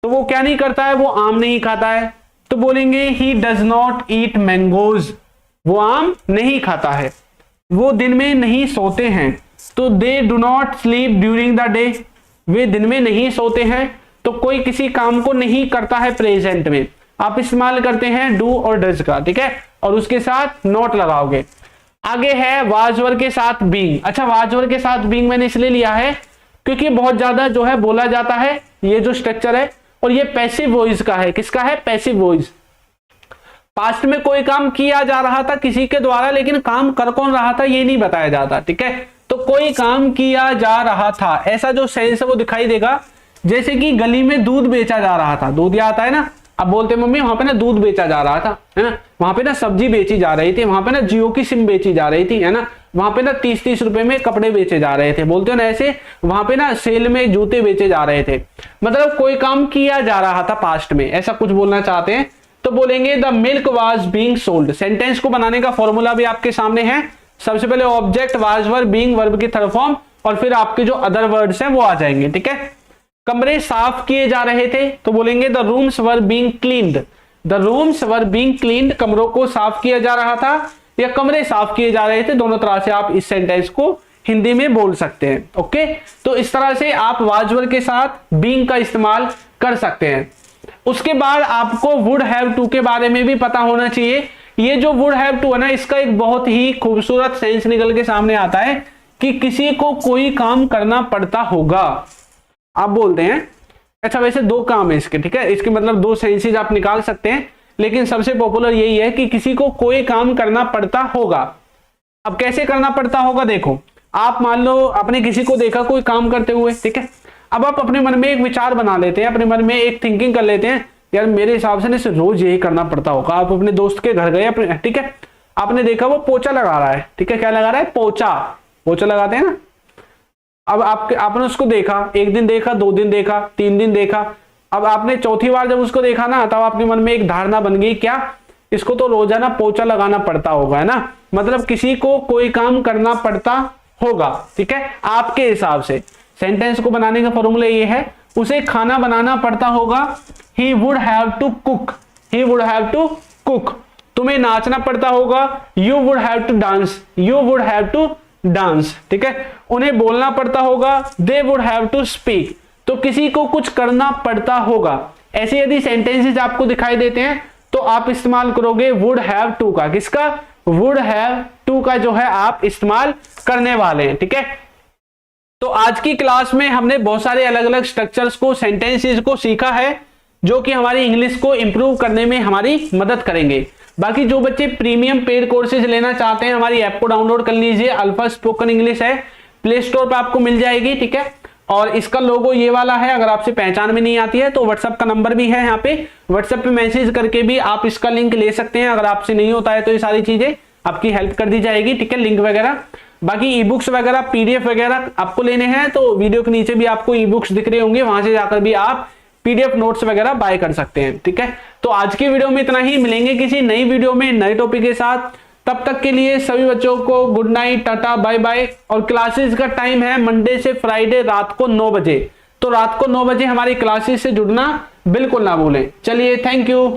तो वो क्या नहीं करता है, वो आम नहीं खाता है, तो बोलेंगे he does not eat mangoes, वो आम नहीं खाता है। वो दिन में नहीं सोते हैं, तो they do not sleep during the day, वे दिन में नहीं सोते हैं। तो कोई किसी काम को नहीं करता है प्रेजेंट में, आप इस्तेमाल करते हैं डू और डज का, ठीक है, और उसके साथ नॉट लगाओगे। आगे है वाज वर्ब के साथ बीइंग। अच्छा, वाज वर्ब के साथ बीइंग मैंने इसलिए लिया है क्योंकि बहुत ज्यादा जो है बोला जाता है ये जो स्ट्रक्चर है, और ये पैसिव वॉइस का है। किसका है? Passive voice. पास्ट में कोई काम किया जा रहा था किसी के द्वारा, लेकिन काम कर कौन रहा था ये नहीं बताया जाता, ठीक है। तो कोई काम किया जा रहा था, ऐसा जो सेंस है वो दिखाई देगा। जैसे कि गली में दूध बेचा जा रहा था, दूध आता है ना, अब बोलते मम्मी वहां पे ना दूध बेचा जा रहा था, है ना, वहां पे ना सब्जी बेची जा रही थी, वहां पे ना जियो की सिम बेची जा रही थी, है ना, वहां पे ना 30-30 रुपए में कपड़े बेचे जा रहे थे, बोलते हो ना ऐसे, वहां पे ना सेल में जूते बेचे जा रहे थे। मतलब कोई काम किया जा रहा था पास्ट में, ऐसा कुछ बोलना चाहते हैं तो बोलेंगे the milk was being sold. Sentence को बनाने का फॉर्मूला भी आपके सामने है। सबसे पहले object was verb being verb की थर्ड फॉर्म, और फिर आपके जो अदर वर्ड्स हैं वो आ जाएंगे, ठीक है। कमरे साफ किए जा रहे थे, तो बोलेंगे the rooms were being cleaned, the rooms were being cleaned, कमरों को साफ किया जा रहा था या कमरे साफ किए जा रहे थे, दोनों तरह से आप इस सेंटेंस को हिंदी में बोल सकते हैं। ओके, तो इस तरह से आप वाज वर्ब के साथ बीइंग का इस्तेमाल कर सकते हैं। उसके बाद आपको वुड हैव टू के बारे में भी पता होना चाहिए। ये जो वुड हैव टू है ना, इसका एक बहुत ही खूबसूरत सेंस निकल के सामने आता है कि किसी को कोई काम करना पड़ता होगा। आप बोलते हैं, अच्छा वैसे दो काम है इसके, ठीक है, इसके मतलब दो सेंसेस आप निकाल सकते हैं, लेकिन सबसे पॉपुलर यही है कि किसी को कोई काम करना पड़ता होगा। अब कैसे करना पड़ता होगा, देखो आप मान लो आपने किसी को देखा कोई काम करते हुए, ठीक है, अब आप अपने मन में एक विचार बना लेते हैं, अपने मन में एक थिंकिंग कर लेते हैं, यार मेरे हिसाब से इसे रोज यही करना पड़ता होगा। आप अपने दोस्त के घर गए अपने, ठीक है, आपने देखा वो पोछा लगा रहा है, ठीक है, क्या लगा रहा है? पोछा, पोछा लगाते हैं ना। अब आपने उसको देखा, एक दिन देखा, 2 दिन देखा, 3 दिन देखा, अब आपने चौथी बार जब उसको देखा ना, तब आपके मन में एक धारणा बन गई, क्या इसको तो रोजाना पोछा लगाना पड़ता होगा, है ना, मतलब किसी को कोई काम करना पड़ता होगा, ठीक है। आपके हिसाब से सेंटेंस को बनाने का फॉर्मूला ये है, उसे खाना बनाना पड़ता होगा, he would have to cook, he would have to cook. तुम्हें नाचना पड़ता होगा, you would have to dance, you would have to dance, ठीक है। उन्हें बोलना पड़ता होगा, they would have to speak, तो किसी को कुछ करना पड़ता होगा। ऐसे यदि सेंटेंसेस आपको दिखाई देते हैं तो आप इस्तेमाल करोगे वुड हैव टू का। किसका? वुड हैव टू का जो है आप इस्तेमाल करने वाले हैं, ठीक है। तो आज की क्लास में हमने बहुत सारे अलग अलग स्ट्रक्चर्स को, सेंटेंसेस को सीखा है, जो कि हमारी इंग्लिश को इंप्रूव करने में हमारी मदद करेंगे। बाकी जो बच्चे प्रीमियम पेड कोर्सेज लेना चाहते हैं, हमारी ऐप को डाउनलोड कर लीजिए, अल्फा स्पोकन इंग्लिश है, प्ले स्टोर पर आपको मिल जाएगी, ठीक है। और इसका लोगो ये वाला है, अगर आपसे पहचान में नहीं आती है तो व्हाट्सएप का नंबर भी है, यहाँ पे व्हाट्सएप पे मैसेज करके भी आप इसका लिंक ले सकते हैं। अगर आपसे नहीं होता है तो ये सारी चीजें आपकी हेल्प कर दी जाएगी, ठीक है, लिंक वगैरह। बाकी ई बुक्स वगैरह, पीडीएफ वगैरह आपको लेने हैं तो वीडियो के नीचे भी आपको ई बुक्स दिख रहे होंगे, वहां से जाकर भी आप पीडीएफ नोट्स वगैरह बाय कर सकते हैं, ठीक है। तो आज की वीडियो में इतना ही, मिलेंगे किसी नई वीडियो में नए टॉपिक के साथ। तब तक के लिए सभी बच्चों को good night, tata, bye bye. और क्लासेस का टाइम है मंडे से फ्राइडे रात को 9 बजे, तो रात को 9 बजे हमारी क्लासेस से जुड़ना बिल्कुल ना भूलें। चलिए, थैंक यू।